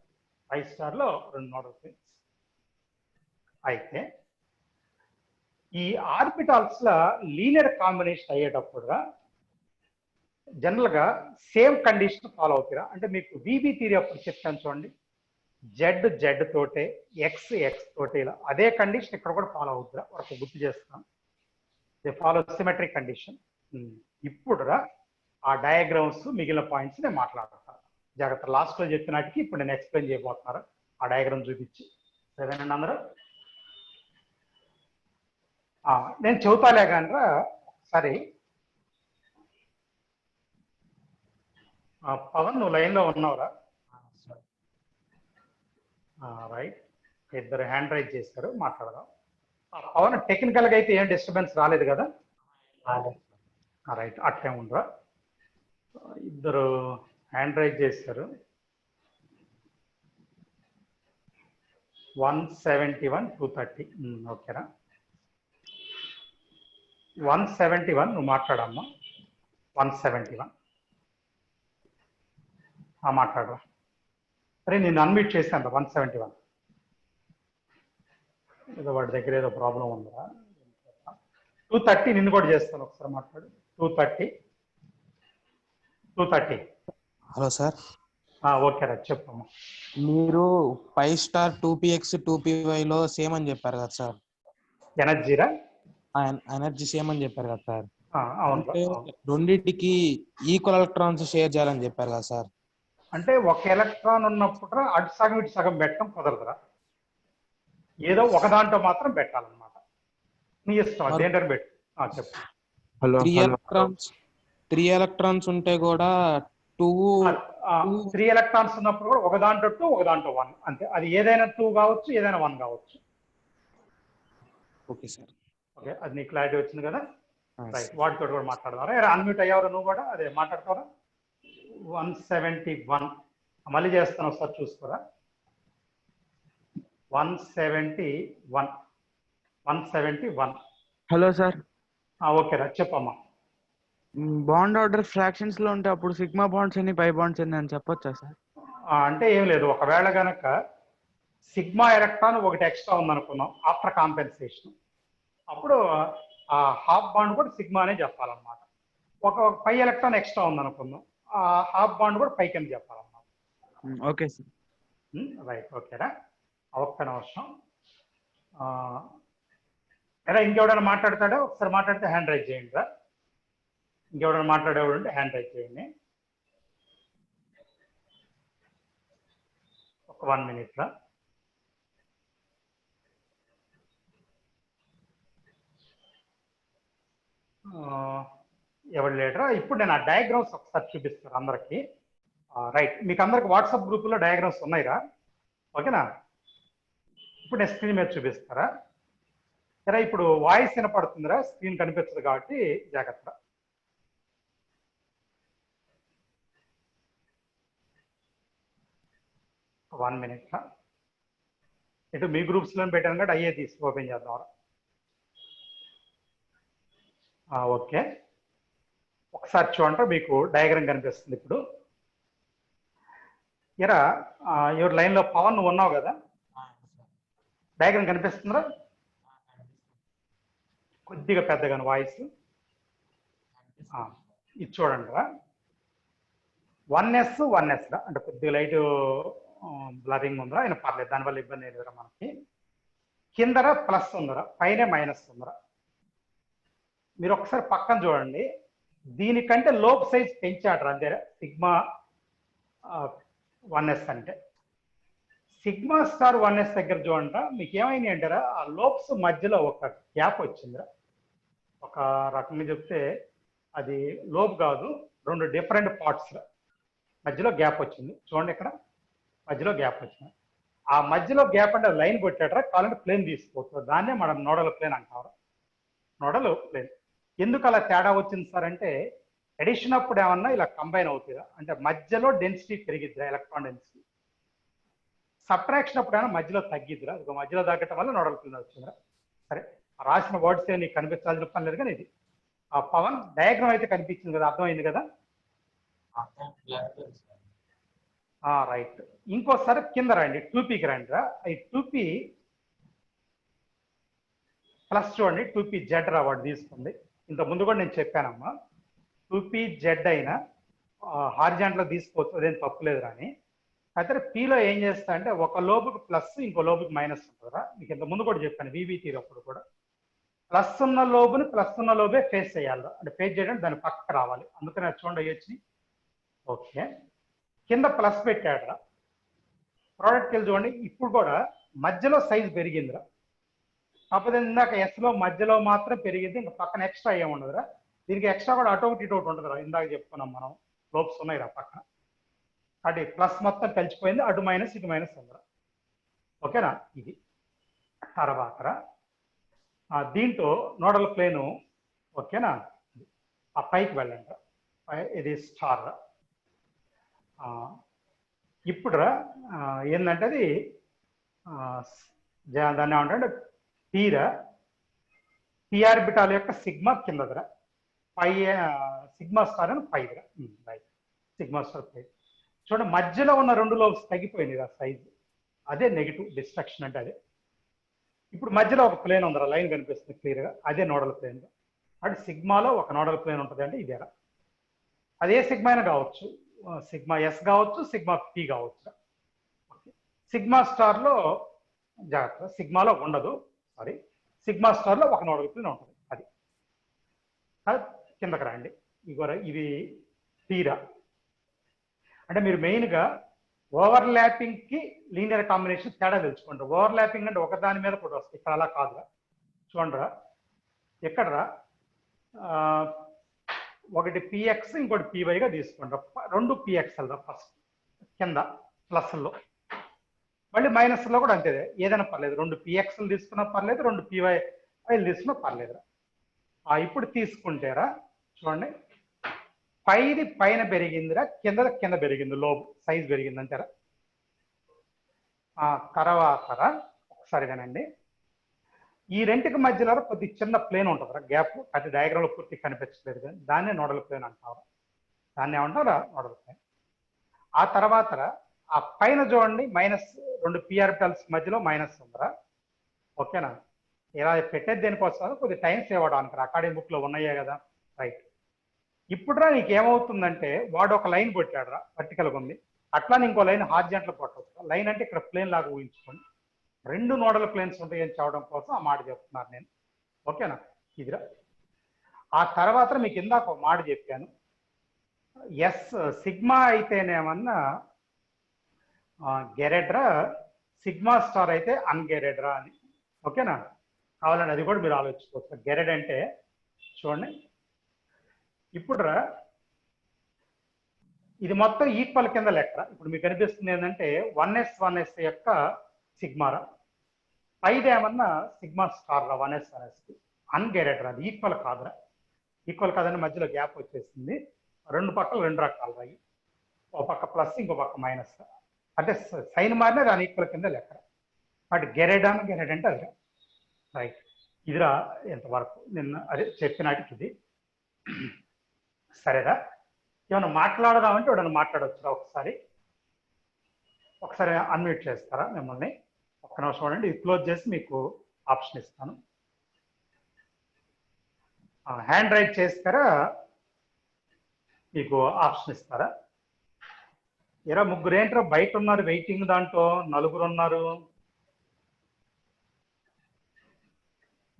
పై స్టార్లో 2 నోడల్ ప్లేన్స్. అయితే ఈ ఆర్బిటాల్స్ లో లీనియర్ కాంబినేషన్ అయ్యేటప్పుడు జనరల్ గా సేమ్ కండిషన్ ఫాలో అవుతారా. అంటే మీకు విబి థియరీ అప్పుడు చెప్తాను చూడండి, జెడ్ జెడ్ తోటే, ఎక్స్ ఎక్స్ తోటే, ఇలా అదే కండిషన్ ఇక్కడ కూడా ఫాలో అవుతురా, ఒక గుర్తు చేస్తాం. They follow symmetric condition. ఇప్పుడు ఆ డయాగ్రామ్స్ మిగిలిన పాయింట్స్ నేను మాట్లాడతాను. జాగ్రత్త, లాస్ట్ లో చెప్పినట్టుకి ఇప్పుడు నేను ఎక్స్ప్లెయిన్ చేయబోతున్నారు ఆ డయాగ్రామ్ చూపించి. సరేనండి అందరూ? నేను చెబుతాలే కానీ సరే. పవన్, నువ్వు లైన్లో ఉన్నావురా? రైట్, ఇద్దరు హ్యాండ్ రైజ్ చేశారు, మాట్లాడదాం. పవన్, టెక్నికల్గా అయితే ఏం డిస్టర్బెన్స్ రాలేదు కదా? రైట్, అట్లే ఉండరా. ఇద్దరు హ్యాండ్ రైజ్ చేశారు. 171, 230. ఓకేనా? 171 నువ్వు మాట్లాడమ్మా. 171 మాట్లాడరా. అరే నేను అన్మ్యూట్ చేశాను. 171 ఏదో వాడి దగ్గర ఏదో ప్రాబ్లం ఉందా? 230 నిన్ను కూడా చేస్తాను, ఒకసారి మాట్లాడు. 230. Hello sir. ఓకే రా, చెప్పమ్మా. మీరు 5 స్టార్ 2px 2py లో సేమ్ అని చెప్పారు కదా సార్. ఎనర్జీరా? ఎనర్జీ సేమ్ అని చెప్పారు కదా సార్. అవును. రెండింటికి ఈక్వల్ ఎలక్ట్రాన్స్ షేర్ చేయాలని చెప్పారు కదా సార్. అంటే ఒక ఎలక్ట్రాన్ ఉన్నప్పుడు అటు సగం ఇటు సగం పెట్టడం కుదరదురా, ఏదో ఒక దాంట్లో మాత్రం పెట్టాలన్నమాట. నీ ఇష్టం, అదేంటని పెట్టు. చెప్పు. 3 ఎలక్ట్రాన్స్ ఉంటే కూడా 3 ఎలక్ట్రాన్స్ ఉన్నప్పుడు కూడా ఒక దాంట్లో 2, ఒక దాంట్లో 1 అంతే. అది ఏదైనా 2 కావచ్చు, ఏదైనా 1 కావచ్చు. Okay sir. ఓకే, అది నీ క్లారిటీ వచ్చింది కదా? రైట్, వాటితో కూడా మాట్లాడదారా? అన్మ్యూట్ అయ్యావరా నువ్వు కూడా? అదే మాట్లాడతావరా? 171 మళ్ళీ చేస్తాను, ఒకసారి చూసుకోరా. 171. హలో సార్, ఓకేరా, చెప్పమ్మా. బాండ్ ఆర్డర్ ఫ్రాక్షన్స్ లో ఉంటే అప్పుడు సిగ్మా బాండ్స్ ఎన్ని, పై బాండ్స్ ఎన్ని అని చెప్పొచ్చా సార్? అంటే ఏం లేదు, ఒకవేళ గనక సిగ్మా ఎలక్ట్రాన్ ఒకటి ఎక్స్ట్రా ఉందనుకున్నాం ఆఫ్టర్ కాంపెన్సేషన్, అప్పుడు ఆ హాఫ్ బాండ్ కూడా సిగ్మానే చెప్పాలన్నమాట. ఒక పై ఎలక్ట్రాన్ ఎక్స్ట్రా ఉందనుకుందాం, ఆ హాఫ్ బాండ్ కూడా పై కింద చెప్పాలన్నమాట. Okay sir. రైట్, ఓకేరా. ఒక్క నిమిషం. ఎలా ఇంకెవడైనా మాట్లాడతాడో ఒకసారి మాట్లాడితే హ్యాండ్ రైజ్ చేయండి రా. ఇంకెవడైనా మాట్లాడేవాడు ఉంటే హ్యాండ్ రైజ్ చేయండి. ఒక 1 minute రా. ఎవరు లేడరా? ఇప్పుడు నేను ఆ డయాగ్రామ్స్ ఒకసారి చూపిస్తాను అందరికి. రైట్, మీకు అందరికి వాట్సాప్ గ్రూపులో డయాగ్రామ్స్ ఉన్నాయిరా? ఓకేనా? ఇప్పుడు నేను స్క్రీన్ మీద చూపిస్తారా? సరే, ఇప్పుడు వాయిస్ వినపడుతుందిరా, స్క్రీన్ కనిపించదు కాబట్టి జాగ్రత్త. One minute. ఇటు మీ గ్రూప్స్లో పెట్టాను కాబట్టి అయ్యే తీసి ఓపెన్ చేద్దాం. ఓకే, ఒకసారి చూడండి, మీకు డయాగ్రామ్ కనిపిస్తుంది ఇప్పుడు. ఇరా ఎవరు లైన్లో పవన్ నువ్వు ఉన్నావు కదా? డయాగ్రామ్ కనిపిస్తుందా? కొద్దిగా పెద్దగాను వాయిస్. ఇది చూడండి రా, 1s రా, అంటే కొద్దిగా లైట్ బ్లరింగ్ ఉందిరా, ఆయన పర్లేదు, దానివల్ల ఇబ్బంది ఏం లేదురా మనకి. కిందరా ప్లస్ ఉందిరా, పైన మైనస్ ఉందిరా. మీరు ఒకసారి పక్కన చూడండి, దీనికంటే లోప్ సైజ్ పెంచాడరా అంతే. సిగ్మా 1s అంటే సిగ్మా స్టార్ 1s దగ్గర చూడండి, మీకు ఏమైంది అంటారా, ఆ లోప్స్ మధ్యలో ఒక గ్యాప్ వచ్చిందిరా. ఒక రకంగా చెప్తే అది లోప్ కాదు, 2 డిఫరెంట్ పార్ట్స్ మధ్యలో గ్యాప్ వచ్చింది. చూడండి, ఇక్కడ మధ్యలో గ్యాప్ వచ్చింది. ఆ మధ్యలో గ్యాప్ అంటే లైన్ కొట్టాడరా, కావాలంటే ప్లేన్ తీసుకోవచ్చు, దాన్నే మనం నోడల్ ప్లేన్ అంటారు. నోడల్ ప్లేన్ ఎందుకు అలా తేడా వచ్చింది సార్ అంటే, ఎడిషన్ అప్పుడు ఏమన్నా ఇలా కంబైన్ అవుతుందా అంటే మధ్యలో డెన్సిటీ పెరిగిద్దిరా, ఎలక్ట్రాన్ డెన్సిటీ. సబ్ట్రాక్షన్ అప్పుడు ఏమైనా మధ్యలో తగ్గిద్దిరా, అది మధ్యలో తగ్గటం వల్ల నోడల్ ప్లేన్ వచ్చిందిరా. సరే, రాసిన వర్డ్స్ ఏ నీకు కనిపించాల్సిన పని లేదు, కానీ ఇది ఆ పవన్ డయాగ్రామ్ అయితే కనిపించింది కదా, అర్థమైంది కదా? రైట్, ఇంకోసారి కింద రండి, 2pకి రండి రా. ఈ 2p ప్లస్ చూడండి, 2pz రా వాడు తీసుకుంది. ఇంత ముందు కూడా నేను చెప్పానమ్మా, 2pz అయినా హారిజాంట్లో తీసుకోవచ్చు, అదేం తప్పు లేదు అని. అయితే పీలో ఏం చేస్తా అంటే ఒక లోబుకి ప్లస్, ఇంకో లోబుకి మైనస్ ఉంటుందిరా. మీకు ఇంత ముందు కూడా చెప్పాను వివిటీ అప్పుడు కూడా, ప్లస్ ఉన్న లోబుని ప్లస్ ఉన్న లోబే ఫేస్ చేయాలి, అంటే ఫేస్ చేయడానికి దాని పక్కకు రావాలి. అందుకని అది చూడండి అయ్యొచ్చి. ఓకే, కింద ప్లస్ పెట్టాడరా, ప్రోడక్ట్కి వెళ్ళి చూడండి, ఇప్పుడు కూడా మధ్యలో సైజ్ పెరిగిందిరా. కాకపోతే ఇందాక ఎస్లో మధ్యలో మాత్రం పెరిగింది, ఇంకా పక్కన ఎక్స్ట్రా ఏమి ఉండదురా. దీనికి ఎక్స్ట్రా కూడా అటు ఒకటి ఇటు ఒకటి ఉంటుందిరా, ఇందాక చెప్పుకున్నాం మనం, లోప్స్ ఉన్నాయిరా పక్కన. అటు ప్లస్ మొత్తం కలిసిపోయింది, అటు మైనస్ ఇటు మైనస్ ఉందిరా. ఓకేనా? ఇది తర్వాతరా దీంట్లో నోడల్ ప్లేను. ఓకేనా? ఆ పైకి వెళ్ళండి, ఇది స్టార్. ఇప్పుడురా ఏంటంటే అది దాన్ని ఏమంటే పీరా, పి ఆర్బిటాల్ యొక్క సిగ్మా కిందదిరా, పై సిగ్మా స్టార్ అని పైదిరా. Right, sigma star pi. చూడండి, మధ్యలో ఉన్న 2 లోబ్స్ తగ్గిపోయింది కదా సైజు, అదే నెగిటివ్ డిస్ట్రక్షన్ అంటే అదే. ఇప్పుడు మధ్యలో ఒక ప్లేన్ ఉందిరా, లైన్ కనిపిస్తుంది క్లియర్గా, అదే నోడల్ ప్లేన్. అంటే సిగ్మాలో ఒక నోడల్ ప్లేన్ ఉంటుంది అంటే ఇదేరా. అదే సిగ్మా అయినా కావచ్చు, సిగ్మా ఎస్ కావచ్చు, సిగ్మా పి కావచ్చు. సిగ్మా స్టార్లో జాగ్రత్త, సిగ్మాలో ఉండదు, సారీ, సిగ్మా స్టార్లో ఒక నోడల్ ప్లేన్ ఉంటుంది. అది కిందకి రండి, ఇవి తీరా. అంటే మీరు మెయిన్గా ఓవర్లాపింగ్కి లీనియర్ కాంబినేషన్ తేడా తెలుసుకోండి. ఓవర్లాపింగ్ అంటే ఒకదాని మీద కూడా వస్తుంది, ఇక్కడ అలా కాదురా. చూడండిరా, ఎక్కడరా ఒకటి పిఎక్స్ ఇంకోటి పివైగా తీసుకోండి, 2 పిఎక్స్ఎల్ రా. ఫస్ట్ కింద ప్లస్లో, మళ్ళీ మైనస్లో కూడా అంతే, ఏదైనా పర్లేదు, 2 పిఎక్స్లు తీసుకున్నా పర్లేదు, 2 పివైలు తీసుకున్నా పర్లేదు. ఇప్పుడు తీసుకుంటారా చూడండి, పైది పైన పెరిగిందిరా, కింద పెరిగింది, లోబు సైజ్ పెరిగింది అంటారా. తర్వాత ఒకసారి వినండి, ఈ రెంటికి మధ్యలో కొద్ది చిన్న ప్లేన్ ఉంటుందిరా, గ్యాప్. అది డయాగ్రామ్ లో పూర్తి కనిపించలేదు కానీ దాన్నే నోడల్ ప్లేన్ అంటారు. దాన్ని ఏమంటారా, నోడల్ ప్లేన్. ఆ తర్వాత ఆ పైన చూడండి, -2 p ఆర్బిటాల్స్ మధ్యలో మైనస్ ఉందిరా. ఓకేనా, ఇలా పెట్టేది దేనికోసం, కొద్ది టైం సేవ్ అవడానికి, అకాడమిక్ బుక్ లో ఉన్నాయే కదా. రైట్, ఇప్పుడురా నీకు ఏమవుతుందంటే వాడు ఒక లైన్ కొట్టాడు రా, వర్టికల్గా ఉంది, అట్లా ఇంకో లైన్ హార్జెంటల్ కొట్టవచ్చు. లైన్ అంటే ఇక్కడ ప్లేన్ లాగా ఊహించుకోండి, 2 నోడల్ ప్లేన్స్ ఉంటాయని చెప్పడం కోసం ఆ మాట చెప్తున్నాను నేను. ఓకేనా, ఇదిరా. ఆ తర్వాత మీకు ఇందాక ఒక మాట చెప్పాను, సిగ్మా అయితేనేమన్నా గెరెడ్రా, సిగ్మా స్టార్ అయితే అన్గెరెడ్రా అని. ఓకేనా, కావాలండి అది కూడా మీరు ఆలోచించుకోవచ్చు. గెరెడ్ అంటే చూడండి, ఇప్పుడు ఇది మొత్తం ఈక్వల్ కింద లెక్క. ఇప్పుడు మీకు కనిపిస్తుంది ఏంటంటే 1s యొక్క సిగ్మారా, ఐదేమన్నా సిగ్మా స్టార్ రా, 1s అన్గెరెడ్ రా, అది ఈక్వల్ కాదురా. ఈక్వల్ కాదని మధ్యలో గ్యాప్ వచ్చేసింది, 2 పక్కలు 2 రకాలు రాయి, ఒక పక్క ప్లస్ ఇంకో పక్క మైనస్, అంటే సైన్ మారినా దాని ఈక్వల్ కింద లెక్క. బట్ గెరెడ్ అంటే అది. రైట్, ఇదిరా ఎంతవరకు నిన్న అదే చెప్పినాటికి ఇది. సరేరా, ఏమైనా మాట్లాడదామంటే ఎవడన్నా మాట్లాడవచ్చురా. ఒకసారి అన్మ్యూట్ చేస్తారా మిమ్మల్ని, ఒక్క నిమిషం చూడండి, ఇది క్లోజ్ చేసి మీకు ఆప్షన్ ఇస్తాను. హ్యాండ్ రైట్ చేస్తారా, మీకు ఆప్షన్ ఇస్తారా. ఇరా ముగ్గురు ఏంట్రా బయట ఉన్నారు, వెయిటింగ్ దాంట్లో 4 ఉన్నారు.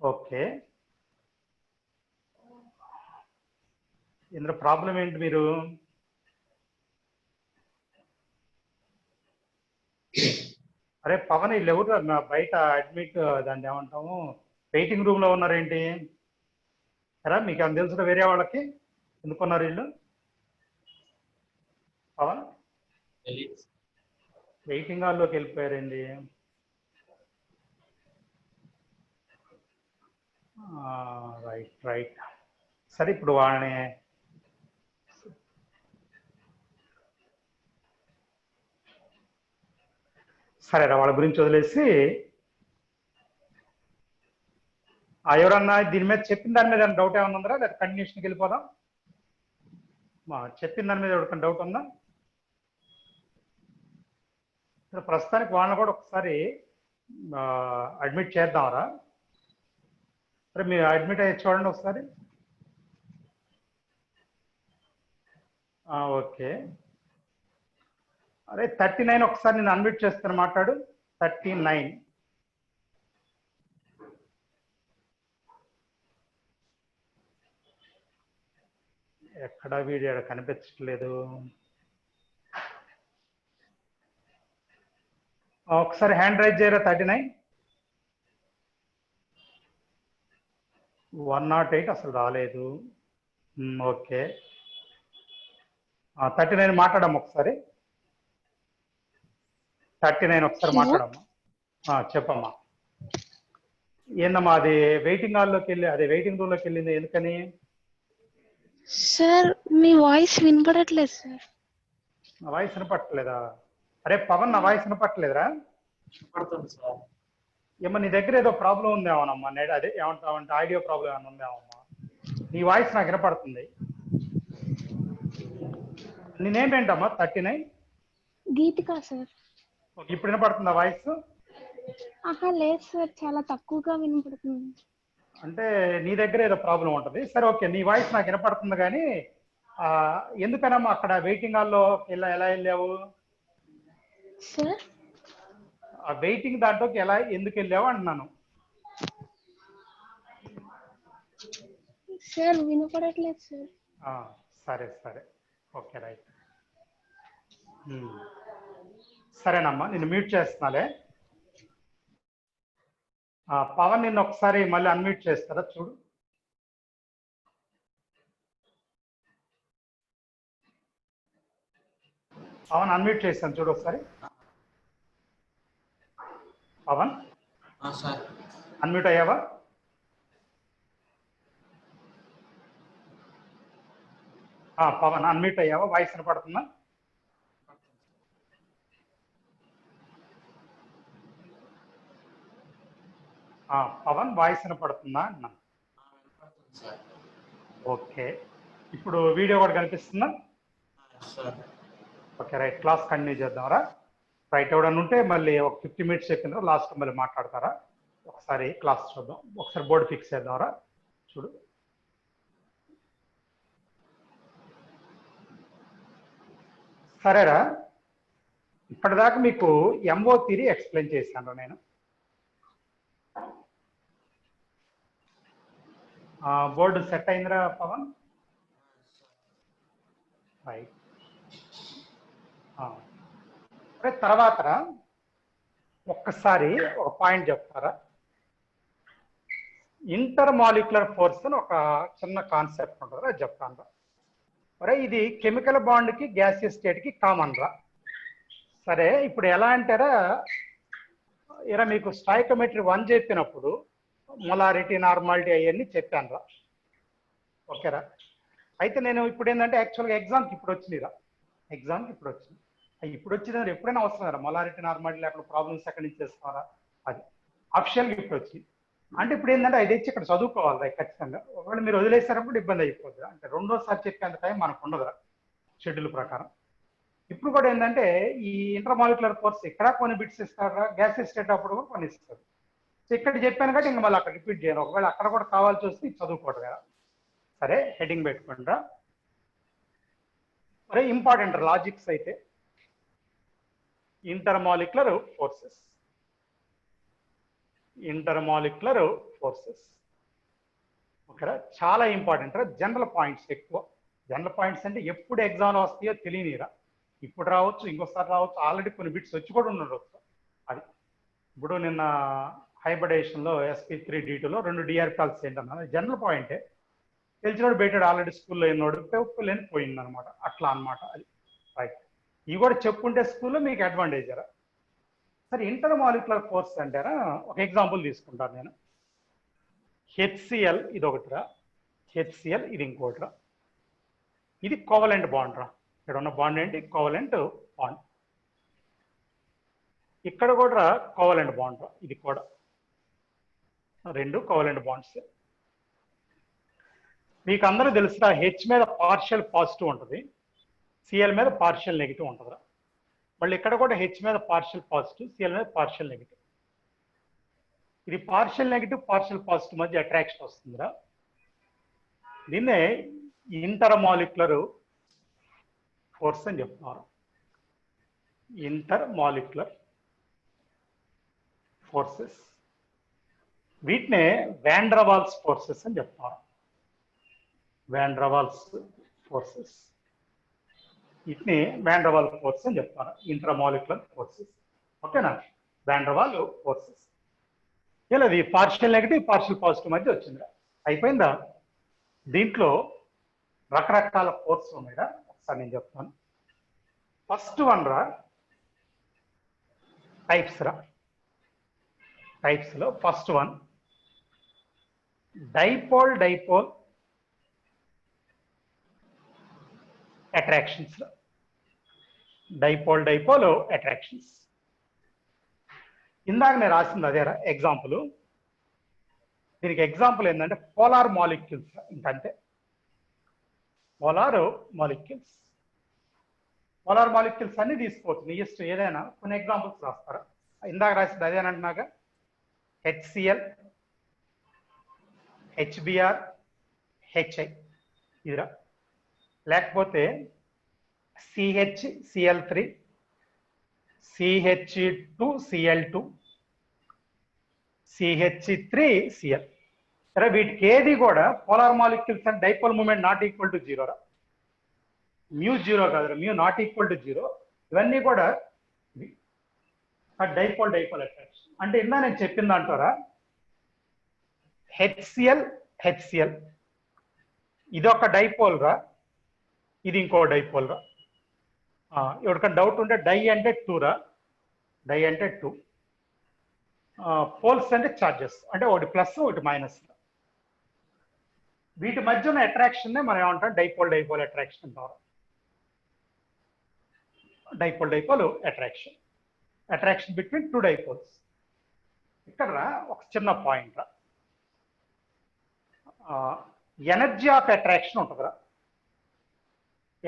ఓకే, ఇందులో ప్రాబ్లం ఏంటి మీరు? అరే పవన్, వీళ్ళు ఎవరు బయట అడ్మిట్, దాన్ని ఏమంటాము, వెయిటింగ్ రూమ్ లో ఉన్నారేంటి? అరా మీకు ఏమైనా తెలుసు వేరే వాళ్ళకి ఎందుకున్నారు వీళ్ళు? పవన్ వెయిటింగ్ హాల్లోకి వెళ్ళిపోయారండి. రైట్, సరే ఇప్పుడు వాళ్ళని సరేరా, వాళ్ళ గురించి వదిలేసి ఎవరన్నా దీని మీద చెప్పిన దాని మీద డౌట్ ఏమన్నా ఉందా, లేదా కంటిన్యూషన్కి వెళ్ళిపోదాం? చెప్పిన దాని మీద ఎవరికైనా డౌట్ ఉందా? ప్రస్తుతానికి వాళ్ళని కూడా ఒకసారి అడ్మిట్ చేద్దామరా. సరే మీరు అడ్మిట్ అయ్యి చూడండి ఒకసారి. ఓకే, అరే 39 ఒకసారి నేను అన్మ్యూట్ చేస్తాను, మాట్లాడు. 39 ఎక్కడ వీడియో కనిపించట్లేదు. ఒకసారి హ్యాండ్ రైజ్ చేయరా. 39 108 అసలు రాలేదు. ఓకే, 39 మాట్లాడమ్మా ఒకసారి. 39 ఒకసారి మాట్లాడమ్మా. చెప్పమ్మా, ఏందమ్మా అది వెయిటింగ్ హాల్లోకి వెళ్ళి, అదే వెయిటింగ్ రూమ్ లోకి వెళ్ళింది ఎందుకని? సార్ మీ వాయిస్ వినపడట్లేదు సార్. నా వాయిస్ వినపట్టలేదా? అరే పవన్, నా వాయిస్ వినపట్టలేదురా? ఏమో నీ దగ్గర ఏదో ప్రాబ్లం ఉందేమోనమ్మా, అదే ఏమంటావంటే ఆడియో ప్రాబ్లం ఏమైనా ఉందేమమ్మా. నీ వాయిస్ నాకు వినపడుతుంది. నేనేంటమ్మా 39? గీతిక సార్. ఇప్పుడు వినపడుతుందా వాయిస్? లేదు సార్, చాలా తక్కువగా వినపడుతుంది. అంటే నీ దగ్గర ఏదో ప్రాబ్లం ఉంటుంది. సరే ఓకే, నీ వాయిస్ నాకు వినపడుతుంది కానీ ఎందుకనమ్మా అక్కడ వెయిటింగ్ హాల్లో ఎలా వెళ్ళావు సార్? ఆ వెయిటింగ్ దాంట్లోకి ఎందుకు వెళ్ళావు అంటున్నాను. సార్ వినపడట్లేదు సార్. సరే ఓకే రైట్. సరేనమ్మా, నేను మ్యూట్ చేస్తున్నాలే. పవన్ నిన్ను ఒకసారి మళ్ళీ అన్మ్యూట్ చేస్తారా చూడు. పవన్ అన్మ్యూట్ చేస్తాను చూడు ఒకసారి. పవన్ అన్మ్యూట్ అయ్యావా? పవన్ అన్మ్యూట్ అయ్యావా? వాయిస్ వినపడుతుందా? పవన్ వాయిస్ వినపడుతుందా అన్నా? ఓకే, ఇప్పుడు వీడియో కూడా కనిపిస్తుందా? ఓకే రైట్, క్లాస్ కంటిన్యూ చేద్దాంరా. రైట్, ఎవడన్నా ఉంటే మళ్ళీ ఒక 50 minutes చెప్పిన లాస్ట్ మళ్ళీ మాట్లాడతారా? ఒకసారి క్లాస్ చూద్దాం, ఒకసారి బోర్డు ఫిక్స్ చేద్దాంరా. చూడు, సరేరా. ఇప్పటిదాకా మీకు ఎంఓ థియరీ ఎక్స్ప్లెయిన్ చేశాను నేను. బోర్డు సెట్ అయిందిరా పవన్? రైట్. తర్వాత ఒక్కసారి ఒక పాయింట్ చెప్తారా? ఇంటర్ మాలిక్యులర్ ఫోర్స్ అని ఒక చిన్న కాన్సెప్ట్ ఉంటుంది, అది చెప్తాను. అరే, ఇది కెమికల్ బాండ్కి గ్యాసియస్ స్టేట్కి కామన్ రా. సరే, ఇప్పుడు ఎలా అంటారా, ఇలా మీకు స్టాయికోమెట్రీ 1 చెప్పినప్పుడు మొలారిటీ, నార్మాలిటీ అవన్నీ చెప్పాను రా. ఓకేరా? అయితే నేను ఇప్పుడు ఏంటంటే యాక్చువల్గా ఎగ్జామ్కి ఇప్పుడు వచ్చిందిరా, ఎగ్జామ్కి ఇప్పుడు వచ్చింది. ఇప్పుడు వచ్చింది ఎప్పుడైనా అవసరం కదా, మొలారిటీ నార్మాలిటీ లేకుండా ప్రాబ్లమ్స్ ఎక్కడి నుంచి చేస్తారా, అది అఫిషియల్గా ఇప్పుడు వచ్చింది. అంటే ఇప్పుడు ఏంటంటే అది తెచ్చి ఇక్కడ చదువుకోవాలి ఖచ్చితంగా. ఒకవేళ మీరు వదిలేసారప్పుడు ఇబ్బంది అయిపోతుంది. అంటే రెండోసారి చెప్పేంత టైం మనకు ఉండదురా షెడ్యూల్ ప్రకారం. ఇప్పుడు కూడా ఏంటంటే ఈ ఇంటర్మాలిక్యులర్ ఫోర్స్ ఇక్కడ కొన్ని బిట్స్ ఇస్తారా, గ్యాస్ స్టేట్ అప్పుడు కూడా కొన్ని ఇస్తారు. సో ఇక్కడ చెప్పాను కాబట్టి ఇంకా మళ్ళీ అక్కడ రిపీట్ చేయను. ఒకవేళ అక్కడ కూడా కావాల్సి వస్తే చదువుకోవడం కదా. సరే, హెడ్డింగ్ పెట్టుకుంటా. అరే, ఇంపార్టెంట్ లాజిక్స్ అయితే ఇంటర్మాలిక్యులర్ ఫోర్సెస్, ఇంటర్మాలిక్యులర్ ఫోర్సెస్. ఓకేరా, చాలా ఇంపార్టెంట్ రా. జనరల్ పాయింట్స్ ఎక్కువ. జనరల్ పాయింట్స్ అంటే ఎప్పుడు ఎగ్జామ్లో వస్తాయో తెలియనిరా. ఇప్పుడు రావచ్చు, ఇంకోసారి రావచ్చు, ఆల్రెడీ కొన్ని బిట్స్ వచ్చి కూడా ఉండవచ్చు. అది ఇప్పుడు నిన్న హైబర్డేషన్లో SP3D2లో 2 డిఆర్ కాల్స్ ఏంటన్నా జనరల్ పాయింటే. తెలిసినోడు పెట్టాడు, ఆల్రెడీ స్కూల్లో ఎన్నోడు లేని పోయిందనమాట. అట్లా అనమాట అది. రైట్, ఇవి కూడా చెప్పుకుంటే స్కూల్లో మీకు అడ్వాంటేజ్ రా. సరే, ఇంటర్ మాలిక్యులర్ ఫోర్స్ అంటారా, ఒక ఎగ్జాంపుల్ తీసుకుంటాను నేను. HCl ఇది ఒకటిరా, HCl ఇది ఇంకోటిరా. ఇది కోవలెంట్ బాండ్ రా. ఇక్కడ ఉన్న బాండ్ ఏంటి? Covalent bond. ఇక్కడ కూడా కోవలెంట్ బాండ్ రా. ఇది కూడా రెండు కోవలెంట్ బాండ్స్. మీకు అందరూ తెలుసురా, హెచ్ మీద పార్షియల్ పాజిటివ్ ఉంటుంది, సిఎల్ మీద పార్షియల్ నెగిటివ్ ఉంటుందిరా. మళ్ళీ ఇక్కడ కూడా హెచ్ మీద పార్షియల్ పాజిటివ్, సిఎల్ మీద పార్షియల్ నెగిటివ్. ఇది పార్షియల్ నెగిటివ్, పార్షియల్ పాజిటివ్ మధ్య అట్రాక్షన్ వస్తుందిరా. దీన్నే ఇంటర్మాలిక్యులర్ ఫోర్స్ అని చెప్తున్నారు. ఇంటర్మాలిక్యులర్ ఫోర్సెస్, వీటినే వాన్ డెర్ వాల్స్ ఫోర్సెస్ అని చెప్తున్నారు. వాన్ డెర్ వాల్స్ ఫోర్సెస్, వీటిని వాన్ డెర్ వాల్ ఫోర్స్ అని చెప్తారు. Intermolecular forces. ఓకేనా? Van der Waal forces. ఇలా అది పార్షియల్ నెగిటివ్, పార్షియల్ పాజిటివ్ మధ్య వచ్చిందిరా. అయిపోయిందా? దీంట్లో రకరకాల ఫోర్స్ ఉన్నాయిరా. ఒకసారి నేను చెప్తాను. ఫస్ట్ వన్ రా, టైప్స్ రా. టైప్స్ లో first one dipole dipole attractions. Dipole dipole attractions. ఇందాక నేను రాసింది అదేరా ఎగ్జాంపుల్. దీనికి ఎగ్జాంపుల్ ఏంటంటే పోలార్ మాలిక్యూల్స్. ఇంకంతే, పోలార్ మాలిక్యూల్స్. పోలార్ మాలిక్యూల్స్ అన్ని తీసుకోవచ్చు, నీ ఇష్టం ఏదైనా. కొన్ని ఎగ్జాంపుల్స్ రాస్తారా? ఇందాక రాసింది అదేనంటున్నాగా. HCl, HBr, HI ఇదిరా. లేకపోతే CHCl3, CH2Cl2, CH3Cl. సరే, వీటికి ఏది కూడా polar molecules and dipole moment not equal to 0 రా. మ్యూ 0 కాదురా, మ్యూ నాట్ ఈక్వల్ టు 0. ఇవన్నీ కూడా డైపోల్ డైపోల్ అట్రాక్షన్. అంటే ఇందా నేను చెప్పింది అంటారా, HCl ఇది ఒక డైపోల్ రా, ఇది ఇంకో డైపోల్ రా. ఎవరికైనా డౌట్ ఉంటే డై అంటే 2 రా, డై అంటే 2. పోల్స్ అంటే చార్జెస్, అంటే ఒకటి ప్లస్ ఒకటి మైనస్. వీటి మధ్య ఉన్న అట్రాక్షన్ మనం ఏమంటాం డైపోల్ డైపోల్ అట్రాక్షన్ అంటారు. Dipole dipole attraction, attraction between two dipoles. ఇక్కడ ఒక చిన్న పాయింట్, ఎనర్జీ ఆఫ్ అట్రాక్షన్ ఉంటుందిరా.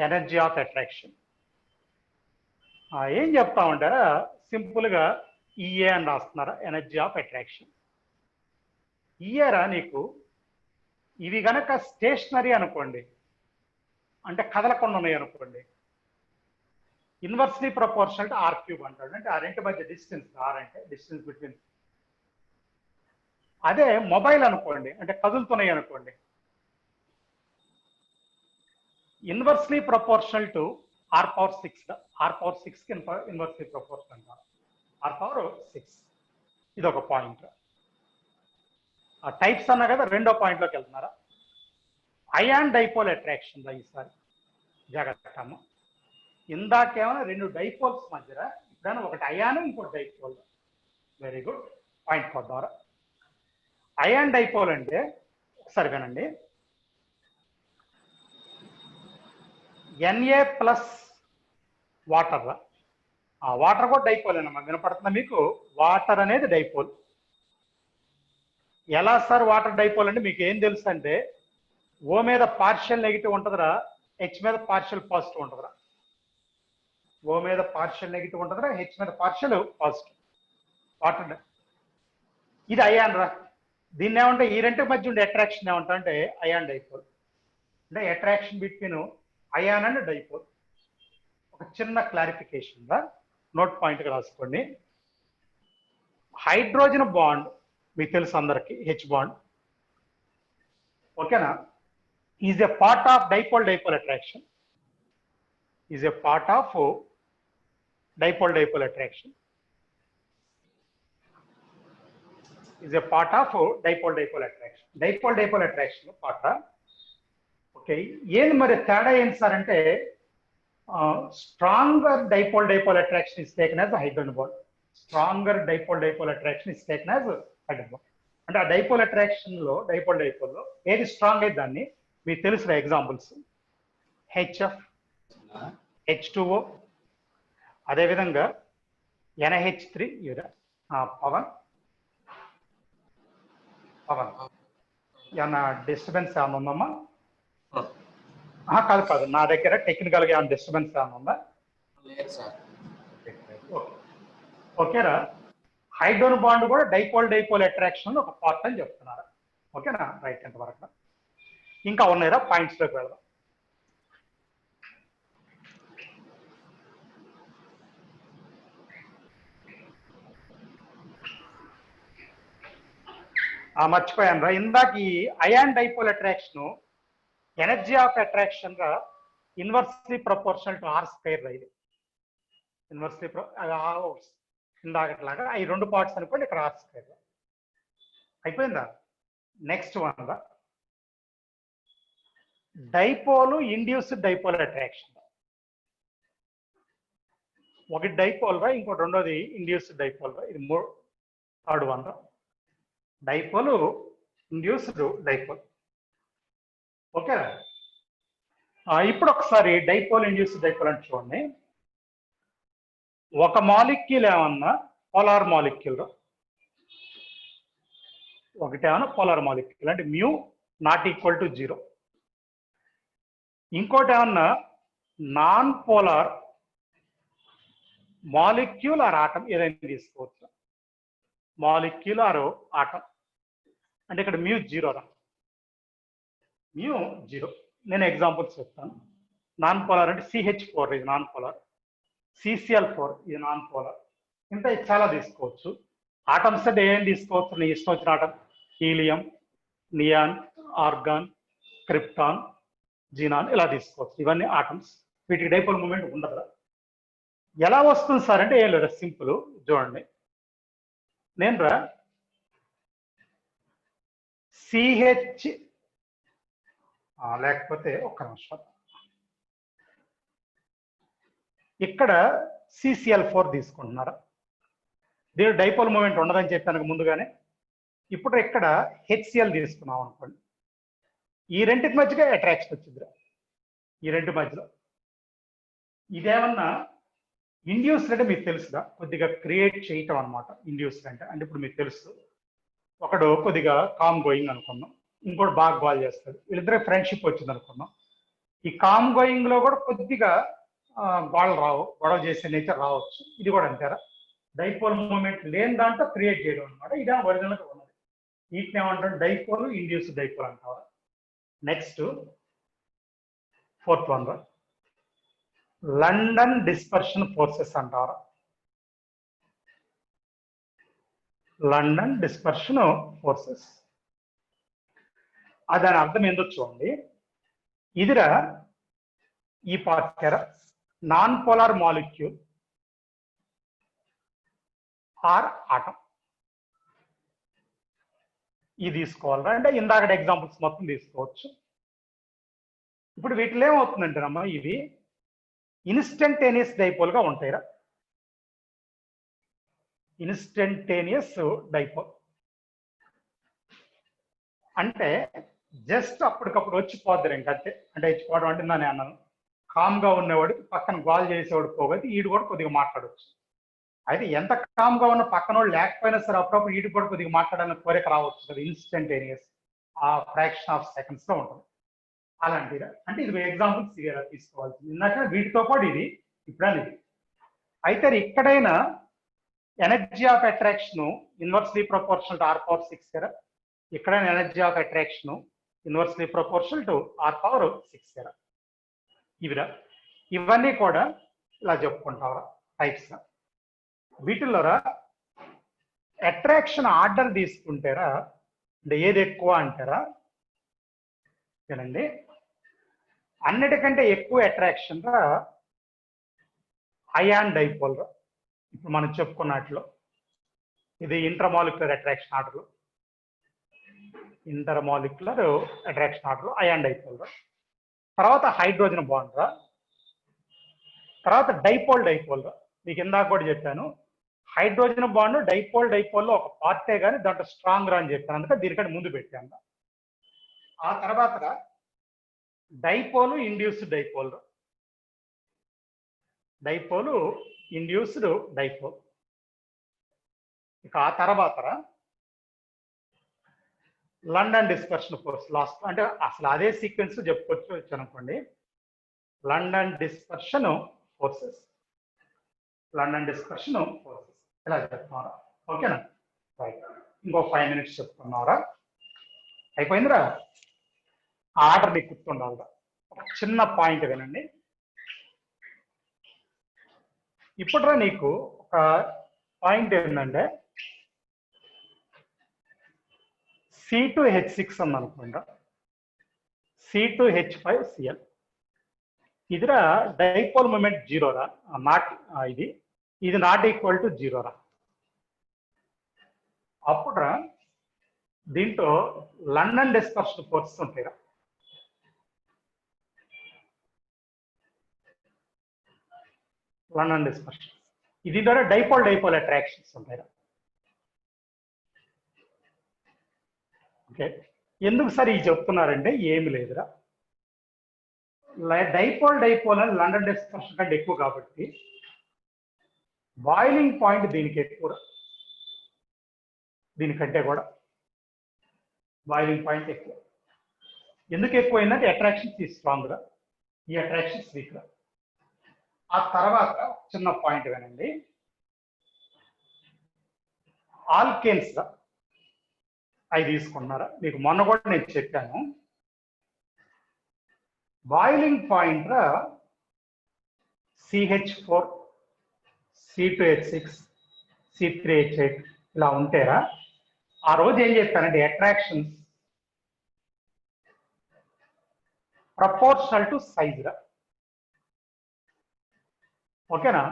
ఎనర్జీ ఆఫ్ అట్రాక్షన్ ఏం చెప్తామంటారా, సింపుల్గా ఈఏ అని రాస్తున్నారా. ఎనర్జీ ఆఫ్ అట్రాక్షన్ ఈఏరా నీకు ఇవి గనక స్టేషనరీ అనుకోండి, అంటే కదలకుండా ఉన్నాయి అనుకోండి, inversely proportional to r cube అంటాడు. అంటే ఆ రెంటి మధ్య డిస్టెన్స్, ఆర్ అంటే డిస్టెన్స్ బిట్వీన్. అదే మొబైల్ అనుకోండి, అంటే కదులుతున్నాయి అనుకోండి, inversely proportional to are power 6. Are power 6కి ఇన్వర్స్లీ ప్రపోర్షనల్ అంటారు, ఆర్ పవర్ 6. ఇది ఒక పాయింట్. ఆ టైప్స్ అన్నా కదా, రెండో పాయింట్లోకి వెళ్తున్నారా. అయాన్ డైపోల్ అట్రాక్షన్ ఈసారి జాగ్రత్త. ఇందాకేమైనా రెండు డైపోల్స్ మధ్య, ఇప్పుడైనా ఒకటి అయాన్ ఇంకోటి డైపోల్. వెరీ గుడ్ పాయింట్ కొద్దారా. అయాన్ డైపోల్ అంటే ఒకసారి వినండి, Na ప్లస్ వాటర్. ఆ వాటర్ కూడా డైపోల్ అన్నమా, వినపడుతుందా మీకు? వాటర్ అనేది డైపోల్. ఎలా సార్ వాటర్ డైపోల్ అంటే మీకు ఏం తెలుసు అంటే, ఓ మీద పార్షియల్ నెగిటివ్ ఉంటుందిరా, హెచ్ మీద పార్షియల్ పాజిటివ్ ఉంటుందిరా. ఓ మీద పార్షియల్ నెగిటివ్ ఉంటుందిరా, హెచ్ మీద పార్షియల్ పాజిటివ్. వాటర్ ఇది అయాన్ రా. దీన్ని ఏమంటే ఈ రెంటి మధ్య ఉండే అట్రాక్షన్ ఏమంటా అంటే అయాన్ డైపోల్. అంటే attraction between ion and dipole. ఒక చిన్న క్లారిఫికేషన్ రా, నోట్ పాయింట్గా రాసుకోండి. హైడ్రోజన్ బాండ్ మీకు తెలుసు అందరికి, హెచ్ బాండ్, ఓకేనా, is a part of dipole dipole attraction. Is a part of dipole dipole attraction. Is a part of dipole dipole attraction. Dipole dipole attraction part. Okay, ఏంది మరి తేడా ఏంటి సార్ అంటే, stronger dipole dipole attraction is taken as hydrogen bond. Stronger dipole dipole attraction is taken as hydrogen bond. అంటే ఆ dipole attraction లో, dipole డైపోల్లో ఏది strong అయితే దాన్ని మీకు తెలుసు ఎగ్జాంపుల్స్. హెచ్ఎఫ్, H2O, అదేవిధంగా NH3 పవన్. పవన్ ఏమన్నా డిస్టర్బెన్స్ ఏమన్నా ఉందమ్మా? కాదు కాదు, నా దగ్గర టెక్నికల్గా ఏమైనా డిస్టర్బెన్స్ ఏమన్నా ఉందా? ఓకేరా. హైడ్రోజన్ బాండ్ కూడా డైపోల్ డైపోల్ అట్రాక్షన్ ఒక పార్ట్ అని చెప్తున్నారు. ఓకేనా, రైట్. ఎంతవరకు ఇంకా ఉన్నాయిరా, పాయింట్స్లోకి వెళ్దాం. మర్చిపోయాను రా, ఇందాక ఈ ion dipole attraction energy of attraction గా inversely proportional to R square రైలు. ఇన్వర్స్లీ ఇందాకట్లాగా ఈ రెండు పార్ట్స్ అనుకోండి, ఇక్కడ ఆర్ స్క్వేర్ అయిపోయిందా. నెక్స్ట్ వన్ రా, డైపోల్ ఇండ్యూస్డ్ డైపోల్ అట్రాక్షన్. ఒకటి డైపోల్ రా, ఇంకోటి రెండోది ఇండ్యూస్డ్ డైపోల్ రా. ఇది థర్డ్ వన్ రా, డైపోల్ ఇండ్యూస్డ్ డైపోల్. ఓకే, ఇప్పుడు ఒకసారి డైపోల్ ఇండ్యూస్డ్ డైపోల్ అంటే చూడండి. ఒక మాలిక్యూల్ ఏమన్నా పోలార్ మాలిక్యూల్, ఒకటేమన్నా పోలార్ మాలిక్యూల్ అంటే మ్యూ నాట్ ఈక్వల్ టు 0. ఇంకోటి ఏమన్నా non polar molecule are atom, ఏదైనా తీసుకోవచ్చు. మాలిక్యూల్ ఆర్ ఆటం అంటే ఇక్కడ మ్యూ 0 రా, మ్యూ 0. నేను ఎగ్జాంపుల్స్ చెప్తాను. నాన్ పోలార్ అంటే CH4 ఇది నాన్ పోలార్, CCl4 ఇది నాన్ పోలార్. ఇంకా చాలా తీసుకోవచ్చు. ఆటమ్స్ అంటే ఏం తీసుకోవచ్చు, నీ ఇష్టం వచ్చిన atom. Helium, neon, organ, krypton, xenon ఇలా తీసుకోవచ్చు. ఇవన్నీ ఆటమ్స్. వీటికి డైపోల్ మూమెంట్ ఉండదు. ఎలా వస్తుంది సార్ అంటే ఏం లేదు, సింపుల్. చూడండి, నేను రా CH లేకపోతే ఒక్క నిమిషం, ఇక్కడ CCl4 తీసుకుంటున్నారా. దీని డైపోల్ మూమెంట్ ఉండదని చెప్పాను ముందుగానే. ఇప్పుడు ఇక్కడ HCl తీసుకున్నాం అనుకోండి. ఈ రెండింటి మధ్యగా అట్రాక్షన్ వచ్చిందిరా, ఈ రెండు మధ్యలో. ఇదేమన్నా ఇండ్యూస్డ్ అంటే మీకు తెలుసుగా, కొద్దిగా క్రియేట్ చేయటం అనమాట ఇండ్యూస్డ్ అంటే. అంటే ఇప్పుడు మీకు తెలుసు, ఒకడు కొద్దిగా కామ్ గోయింగ్ అనుకున్నాం, ఇంకోటి బాగా గోల్ చేస్తాడు, వీళ్ళిద్దరే ఫ్రెండ్షిప్ వచ్చింది అనుకున్నాం. ఈ కామ్ గోయింగ్ లో కూడా కొద్దిగా గొడవ చేసే నేచర్ రావచ్చు. ఇది కూడా అంటారా, డైపోల్ మూమెంట్ లేని దాంట్లో క్రియేట్ చేయడం అనమాట. ఇదే ఒరిజినల్ గా ఉన్నది. వీటిని ఏమంటారు, డైపోల్ ఇండ్యూస్డ్ డైపోల్ అంటారు. Next 4th one, London dispersion forces అంటారు. లండన్ డిస్పర్షన్ ఫోర్సెస్, దాని అర్థం ఏందో చూడండి. ఇదిరా ఈ part non polar molecule are atom. ఇది తీసుకోవాలరా, అంటే ఇందాక ఎగ్జాంపుల్స్ మొత్తం తీసుకోవచ్చు. ఇప్పుడు వీటిలో ఏమవుతుందంటే అమ్మా, ఇవి ఇన్స్టంటేనియస్ డైపోల్ గా ఉంటాయిరా, ఇన్స్టంటేనియస్ డైపోల్. అంటే జస్ట్ అప్పటికప్పుడు వచ్చిపోద్ది ఇంకంతే. అంటే వచ్చిపోవడం అంటే నేను అన్నాను, కామ్ గా ఉన్నవాడికి పక్కన గోల్ చేసేవాడు పోగొట్టి ఈడు కూడా కొద్దిగా మాట్లాడవచ్చు. అయితే ఎంత కామ్ గా ఉన్న పక్కన వాడు లేకపోయినా సరే అప్పుడప్పుడు ఈడు కూడా కొద్దిగా మాట్లాడాలని కోరిక రావచ్చు కదా, ఇన్స్టంటేనియస్, ఆ ఫ్రాక్షన్ ఆఫ్ సెకండ్స్ లో ఉంటుంది. అలాంటిది అంటే ఇది ఎగ్జాంపుల్స్ తీసుకోవాల్సింది. ఇందాక వీటితో పాటు ఇది ఇప్పుడు ఇది. అయితే ఇక్కడైనా energy of attraction inversely proportional to R⁴ కదా, ఇక్కడైనా energy of attraction inversely proportional to R⁴ కదా. ఇవిరా, ఇవన్నీ కూడా ఇలా చెప్పుకుంటారా టైప్స్. వీటిల్లోరా అట్రాక్షన్ ఆర్డర్ తీసుకుంటారా, అంటే ఏది ఎక్కువ అంటారా ఏనండి, అన్నిటికంటే ఎక్కువ అట్రాక్షన్ రా అయాన్ డైపోల్ రా. ఇప్పుడు మనం చెప్పుకున్నట్లు ఇది intermolecular attraction order, intermolecular attraction order ion dipole రా. తర్వాత హైడ్రోజన్ బాండ్ రా. తర్వాత డైపోల్ డైపోల్ రా. మీకు ఇందాక కూడా చెప్పాను, హైడ్రోజన్ బాండ్ డైపోల్లో ఒక పార్టే కానీ దాంట్లో స్ట్రాంగ్ రా అని చెప్పాను, అందుకే దీనికంటే ముందు పెట్టాను. ఆ తర్వాత డైపోలు ఇండ్యూస్డ్ డైపోల్, డైపోలు ఇండ్యూస్డ్ డైపోల్. ఇక ఆ తర్వాత లండన్ డిస్పర్షన్ ఫోర్స్ లాస్ట్, అంటే అసలు అదే సీక్వెన్స్ చెప్పుకోవచ్చు అనుకోండి. London dispersion forces, London dispersion forces ఇలా చెప్తున్నారా. ఓకేనా, రైట్. ఇంకో 5 minutes చెప్తున్నారా, అయిపోయిందిరా. ఆర్డర్ మీకు గుర్తుండాలిరా. ఒక చిన్న పాయింట్ వినండి. ఇప్పుడురా నీకు ఒక పాయింట్ ఏంటంటే C2H6 ఉందనుకోండి, C2H5Cl. ఇదిరా డైపోల్ మూమెంట్ 0 రా, నాట్ ఇది నాట్ ఈక్వల్ టు 0 రా. అప్పుడురా దీంట్లో లండన్ డిస్పర్షన్ ఫోర్సెస్ ఉంటాయిరా. లండన్ డిస్పర్షన్ ఇది ద్వారా డైపోల్ అట్రాక్షన్స్ ఉంటాయిరా. ఓకే, ఎందుకు సార్ ఇది చెప్తున్నారంటే ఏమి లేదురా, డైపోల్ అని లండన్ డిస్పర్షన్ కంటే ఎక్కువ కాబట్టి బాయిలింగ్ పాయింట్ దీనికి ఎక్కువ, దీనికంటే కూడా బాయిలింగ్ పాయింట్ ఎక్కువ. ఎందుకు ఎక్కువైందంటే అట్రాక్షన్స్ ఈ స్ట్రాంగ్ రా, ఈ అట్రాక్షన్స్ వీక్ రా. ఆ తర్వాత చిన్న పాయింట్ వినండి, ఆల్కేన్స్ రా అవి తీసుకున్నారా. మీకు మొన్న కూడా నేను చెప్పాను, బాయిలింగ్ పాయింట్ రా CH4, C2H6, C3H8 ఇలా ఉంటారా. ఆ రోజు ఏం చెప్పానంటే అట్రాక్షన్స్ ప్రపోర్షనల్ టు సైజ్ రా. ఓకేనా,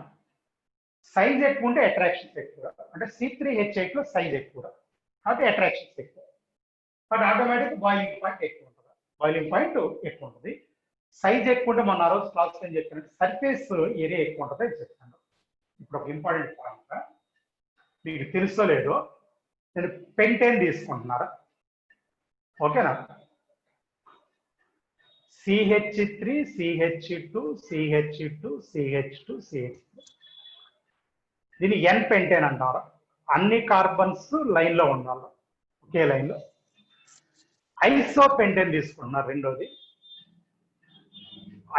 సైజ్ ఎక్కువ ఉంటే అట్రాక్షన్స్ ఎక్కువ, అంటే C3H8 లో సైజ్ ఎక్కువ కాబట్టి అట్రాక్షన్స్ ఎక్కువ, బట్ ఆటోమేటిక్ బాయిలింగ్ పాయింట్ ఎక్కువ ఉంటుంది. బాయిలింగ్ పాయింట్ ఎక్కువ ఉంటుంది. సైజ్ ఎక్కువ ఉంటే మన ఆ రోజు క్లాస్ ఏం చెప్పానంటే సర్ఫేస్ ఏరియా ఎక్కువ ఉంటుంది అని చెప్తాను. ఇప్పుడు ఒక ఇంపార్టెంట్ పాయింట్ మీకు తెలుసో లేదో, నేను పెంటేన్ తీసుకుంటున్నారా. ఓకేనా, CH3 CH2 CH2 CH2 CH3 దీన్ని ఎన్ పెంటేన్ అంటారు. అన్ని కార్బన్స్ లైన్ లో ఉండాలి, ఒకే లైన్ లో. ఐసో పెంటేన్ తీసుకుంటున్నారు రెండోది,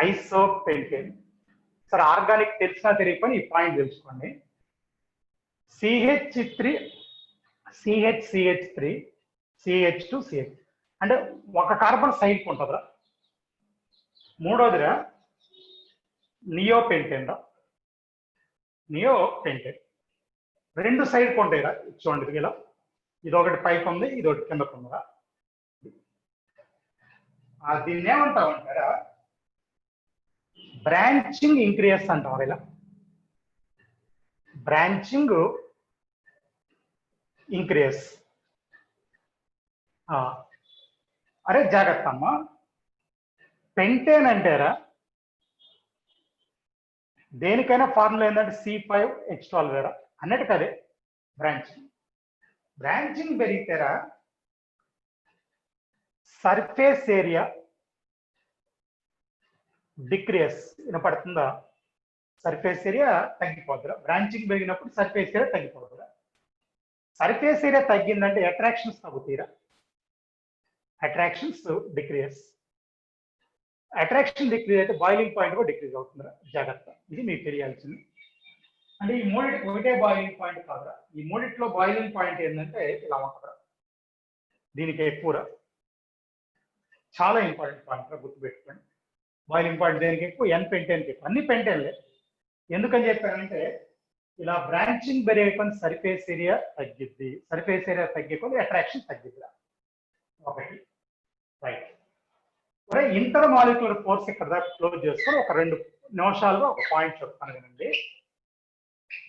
ఐసో పెంటేన్. సరే ఆర్గానిక్ తెలిసినా తెలియకపోయినా ఈ పాయింట్ తెలుసుకోండి. CH3 CH3 CH2 CH అంటే ఒక కార్బన్ సైడ్కి ఉంటుందిరా. మూడోదిరా నియో పెంటేన్ రా, నియో పెంటేన్ రెండు సైడ్కి ఉంటాయిరా. చూడండి ఇలా, ఇది ఒకటి పైకి ఉంది, ఇది ఒకటి కిందకు ఉందిరా. దీన్ని ఏమంటామంటారా, బ్రాంచింగ్ ఇంక్రీస్ అంటారు. ఇలా బ్రాంచింగ్ ఇంక్రీస్. అరే జాగ్రత్త అమ్మా, పెంటేన్ అంటేరా దేనికైనా ఫార్ములా ఏంటంటే C5H12 వేరా అన్నట్టు కదే బ్రాంచింగ్. బ్రాంచింగ్ పెరిగితేరా సర్ఫేస్ ఏరియా డిక్రీస్. వినపడుతుందా? సర్ఫేస్ ఏరియా తగ్గిపోద్దురా. బ్రాంచింగ్ పెరిగినప్పుడు సర్ఫేస్ ఏరియా తగ్గిపోద్దురా. సర్ఫేస్ ఏరియా తగ్గిందంటే అట్రాక్షన్స్ తగ్గుతాయిరా, అట్రాక్షన్స్ డిక్రీస్. అట్రాక్షన్ డిక్రీజ్ అయితే బాయిలింగ్ పాయింట్ కూడా డిక్రీజ్ అవుతుందిరా, జాగ్రత్త. ఇది మీకు తెలియాల్సింది. అంటే ఈ మూడిటి ఒకటే బాయిలింగ్ పాయింట్ కాదురా, ఈ మూడిట్లో బాయిలింగ్ పాయింట్ ఏంటంటే ఇలా ఉంటుందిరా. దీనికి ఎక్కువరా, చాలా ఇంపార్టెంట్ పాయింట్ రా, గుర్తుపెట్టుకోండి. బాయిలింగ్ పాయింట్ దేనికి ఎక్కువ? ఎన్ పెంటేన్కి ఎక్కువ. అన్ని పెంటేన్లే. ఎందుకని చెప్పారంటే ఇలా బ్రాంచింగ్ పెరిగే సర్ఫేస్ ఏరియా తగ్గిద్ది, సర్ఫేస్ ఏరియా తగ్గే కొద్ది అట్రాక్షన్ తగ్గిద్దిరా. ఒకటి రైట్. ఇంటర్ మాలిక్యులర్ ఫోర్స్ ఇక్కడ దాకా క్లోజ్ చేసుకొని ఒక 2 నిమిషాల్లో ఒక పాయింట్ చెప్తాను కదండి.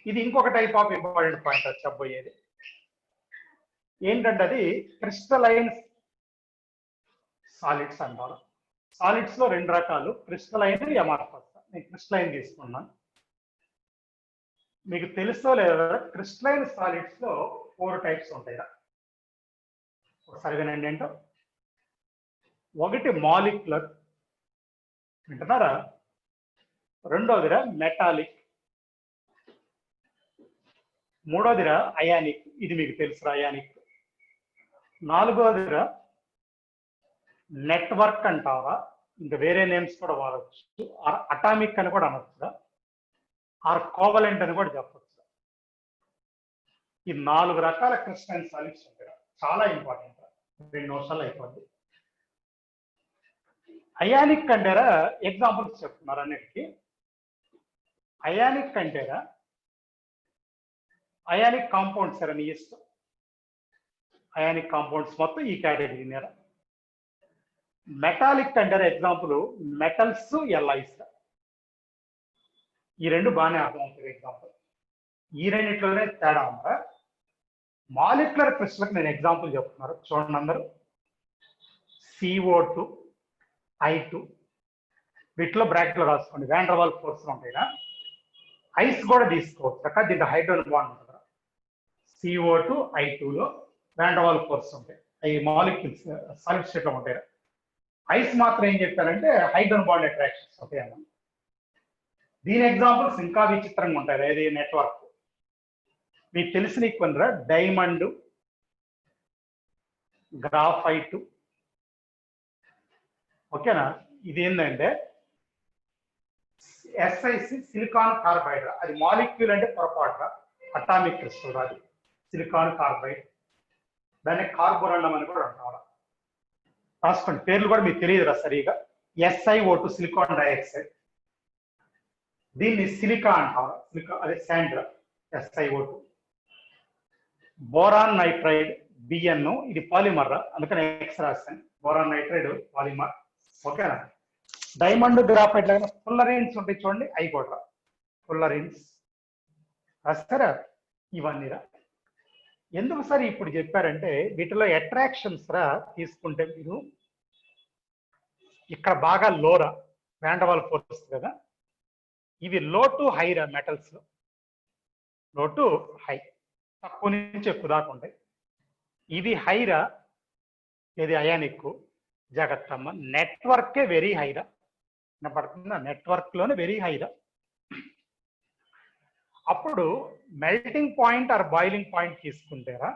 ఇది ఇంకొక టైప్ ఆఫ్ ఇంపార్టెంట్ పాయింట్ చెప్పబోయేది ఏంటంటే అది క్రిస్టలైన్ సాలిడ్స్ అంటారు. సాలిడ్స్ లో 2 రకాలు, క్రిస్టలైన్, అమార్ఫస్. నేను క్రిస్టలైన్ తీసుకున్నాను. మీకు తెలుసో లేదా, క్రిస్టలైన్ సాలిడ్స్ లో 4 టైప్స్ ఉంటాయి. ఒకసారి వినండి ఏంటో. ఒకటి మాలిక్యులర్, వింటున్నారా? రెండోదిరా మెటాలిక్, మూడోదిరా అయానిక్, ఇది మీకు తెలుసురా అయానిక్. నాలుగోదిరా నెట్వర్క్ అంటారా, ఇంకా వేరే నేమ్స్ కూడా వాడచ్చు, అటామిక్ అని కూడా అనొచ్చురా, ఆర్ కోవలెంట్ అని కూడా చెప్పచ్చు. ఈ 4 రకాల క్రిస్టలైన్ సాలిడ్స్ ఉంటాయి. చాలా ఇంపార్టెంట్, 2 నిమిషాలు అయిపోద్ది. అయానిక్ అంటేరా ఎగ్జాంపుల్స్ చెప్తున్నారు అన్నిటికీ. అయానిక్ అంటేరా అయానిక్ కాంపౌండ్స్ అని ఇష్టం. అయానిక్ కాంపౌండ్స్ మొత్తం ఈ కేటగిరీ నేర. మెటాలిక్ అంటారా ఎగ్జాంపుల్ మెటల్స్, ఎల్ఐస్. ఈ 2 బాగానే అర్థమవుతుంది ఎగ్జాంపుల్. ఈ రెండిట్లోనే తేడా ఉందా. మాలిక్యులర్ క్రిస్టల్కి నేను ఎగ్జాంపుల్ చెప్తున్నారు, చూడండి అందరూ. CO2, I2, వీటిలో బ్రాకెట్లో రాసుకోండి. వాన్ డర్ వాల్స్ ఫోర్స్ ఉంటాయినా. ఐస్ కూడా తీసుకోవచ్చు అక్క, దీంట్లో హైడ్రోజన్ బాండ్ ఉంటుంది. CO2 I2లో వాన్ డర్ వాల్స్ ఫోర్స్ ఉంటాయి. అవి మాలిక్యూల్స్ సాలిడ్ స్టేట్ లో ఉంటాయి. ఐస్ మాత్రం ఏం చెప్పారంటే హైడ్రోజన్ బాండ్ అట్రాక్షన్స్ ఉంటాయి అన్న. దీని ఎగ్జాంపుల్స్ ఇంకా విచిత్రంగా ఉంటాయి. ఇది నెట్వర్క్ మీకు తెలిసిన కొన్ని డైమండ్, గ్రాఫైట్. ఓకేనా? ఇది ఏంటంటే SiC, సిలికాన్ కార్బైడ్. అది మాలిక్యూల్ అంటే పొరపాటు, అటామిక్ క్రిస్టల్ అది సిలికాన్ కార్బైడ్. దాన్ని కార్బోరండం అని కూడా అంటారు. రాసుకోండి, పేర్లు కూడా మీకు తెలియదురా సరిగా. SiO2 సిలికాన్ డైఆక్సైడ్, దీన్ని సిలికా అంటారు. సిలికా అదే Sandra, SiO2. Boron nitride, BN, ఇది పాలిమర్, అందుకని X రాస్తాను. Boron nitride polymer. ఓకేనా? డైమండ్, గ్రాఫైట్ లాగా ఫుల్లరిన్స్ ఉంటాయి చూడండి, అవి కూడా ఫుల్లరిన్స్ రాస్తారా. ఇవన్నీ రా. ఎందుకు సార్ ఇప్పుడు చెప్పారంటే వీటిలో అట్రాక్షన్స్ రా తీసుకుంటే మీరు ఇక్కడ బాగా లోరా, వాన్ డర్ వాల్స్ ఫోర్స్ కదా. ఇవి లో టు హై రా, మెటల్స్ లో లో టు హై, తక్కువ నుంచి ఎక్కువ దాకా ఉంటాయి. ఇది హైరా, ఇది అయానిక్. జాగ్రత్త అమ్మ, నెట్వర్కే వెరీ హైరా పడుతుందా, నెట్వర్క్ లోనే వెరీ హైరా. అప్పుడు melting point or boiling point తీసుకుంటారా,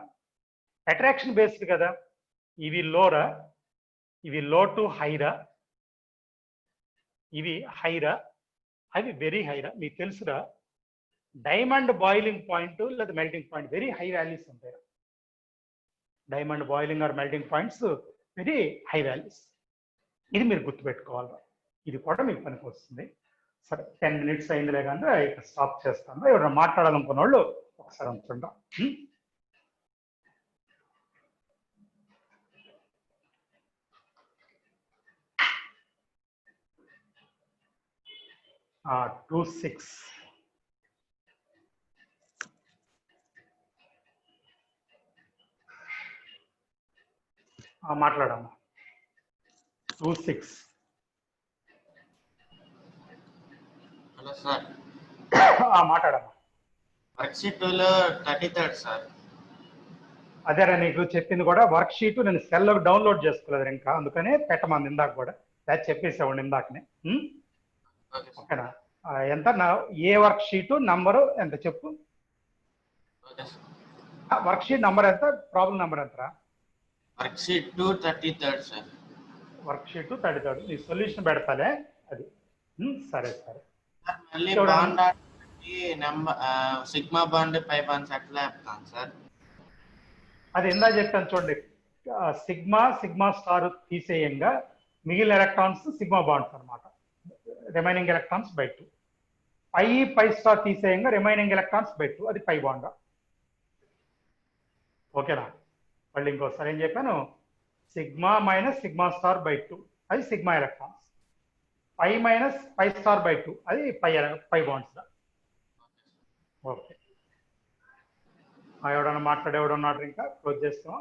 అట్రాక్షన్ బేస్డ్ కదా, ఇవి లోరా, ఇవి లో టు హైరా, ఇవి హైరా, అవి వెరీ హైరా. మీకు తెలుసురా, డైమండ్ బాయిలింగ్ పాయింట్ లేదా melting point very high values ఉంటాయి. Diamond boiling or melting points very high values. ఇది మీరు గుర్తుపెట్టుకోవాలి, ఇది కూడా మీకు పనికి వస్తుంది. సరే 10 minutes అయిందిలే కానీ ఇక్కడ స్టాప్ చేస్తాను. ఎవరైనా మాట్లాడాలనుకున్న వాళ్ళు ఒకసారి ఉంచుంటాం. 26 మాట్లాడమ్మా. 26 హలో సార్. మాట్లాడమ్మా. వర్క్షీట్ 2లో 33 సార్. అదేరా నీకు చెప్పింది కూడా, వర్క్ షీట్ నేను సెల్లో డౌన్లోడ్ చేసుకోలేదు ఇంకా, అందుకనే పెట్టమంది ఇందాక కూడా, అది చెప్పేసేవాడిని ఇందాకనే. ఓకేనా, ఎంత ఏ వర్క్ షీట్ నంబరు ఎంత చెప్పు, వర్క్ షీట్ నంబర్ ఎంత, ప్రాబ్లం నంబర్ ఎంతరా? Worksheet 2 33 sir. వర్క్ షీట్ 33 నీ సొల్యూషన్ పెడతాలే అది. సరే సరే. మళ్ళీ bond number sigma bond pi bonds ఎట్లా చెప్తాను సార్? అది ఇందా చెప్పాను చూడండి, సిగ్మా సిగ్మా స్టార్ తీసేయంగా మిగిలిన ఎలక్ట్రాన్స్ సిగ్మా బాండ్స్ అనమాట, remaining electrons by 2. Pi star తీసేయంగా రిమైనింగ్ ఎలక్ట్రాన్స్ బై 2, అది పై బాండ్. ఓకేనా, మళ్ళీ ఇంకోసారి ఏం చెప్పాను, sigma minus sigma star by 2 అది sigma electrons, pi minus pi star by 2 అది పై బాండ్స్. ఓకే, ఎవడన్నా మాట్లాడేవాడు ఉన్నాడు, ఇంకా క్లోజ్ చేస్తాం.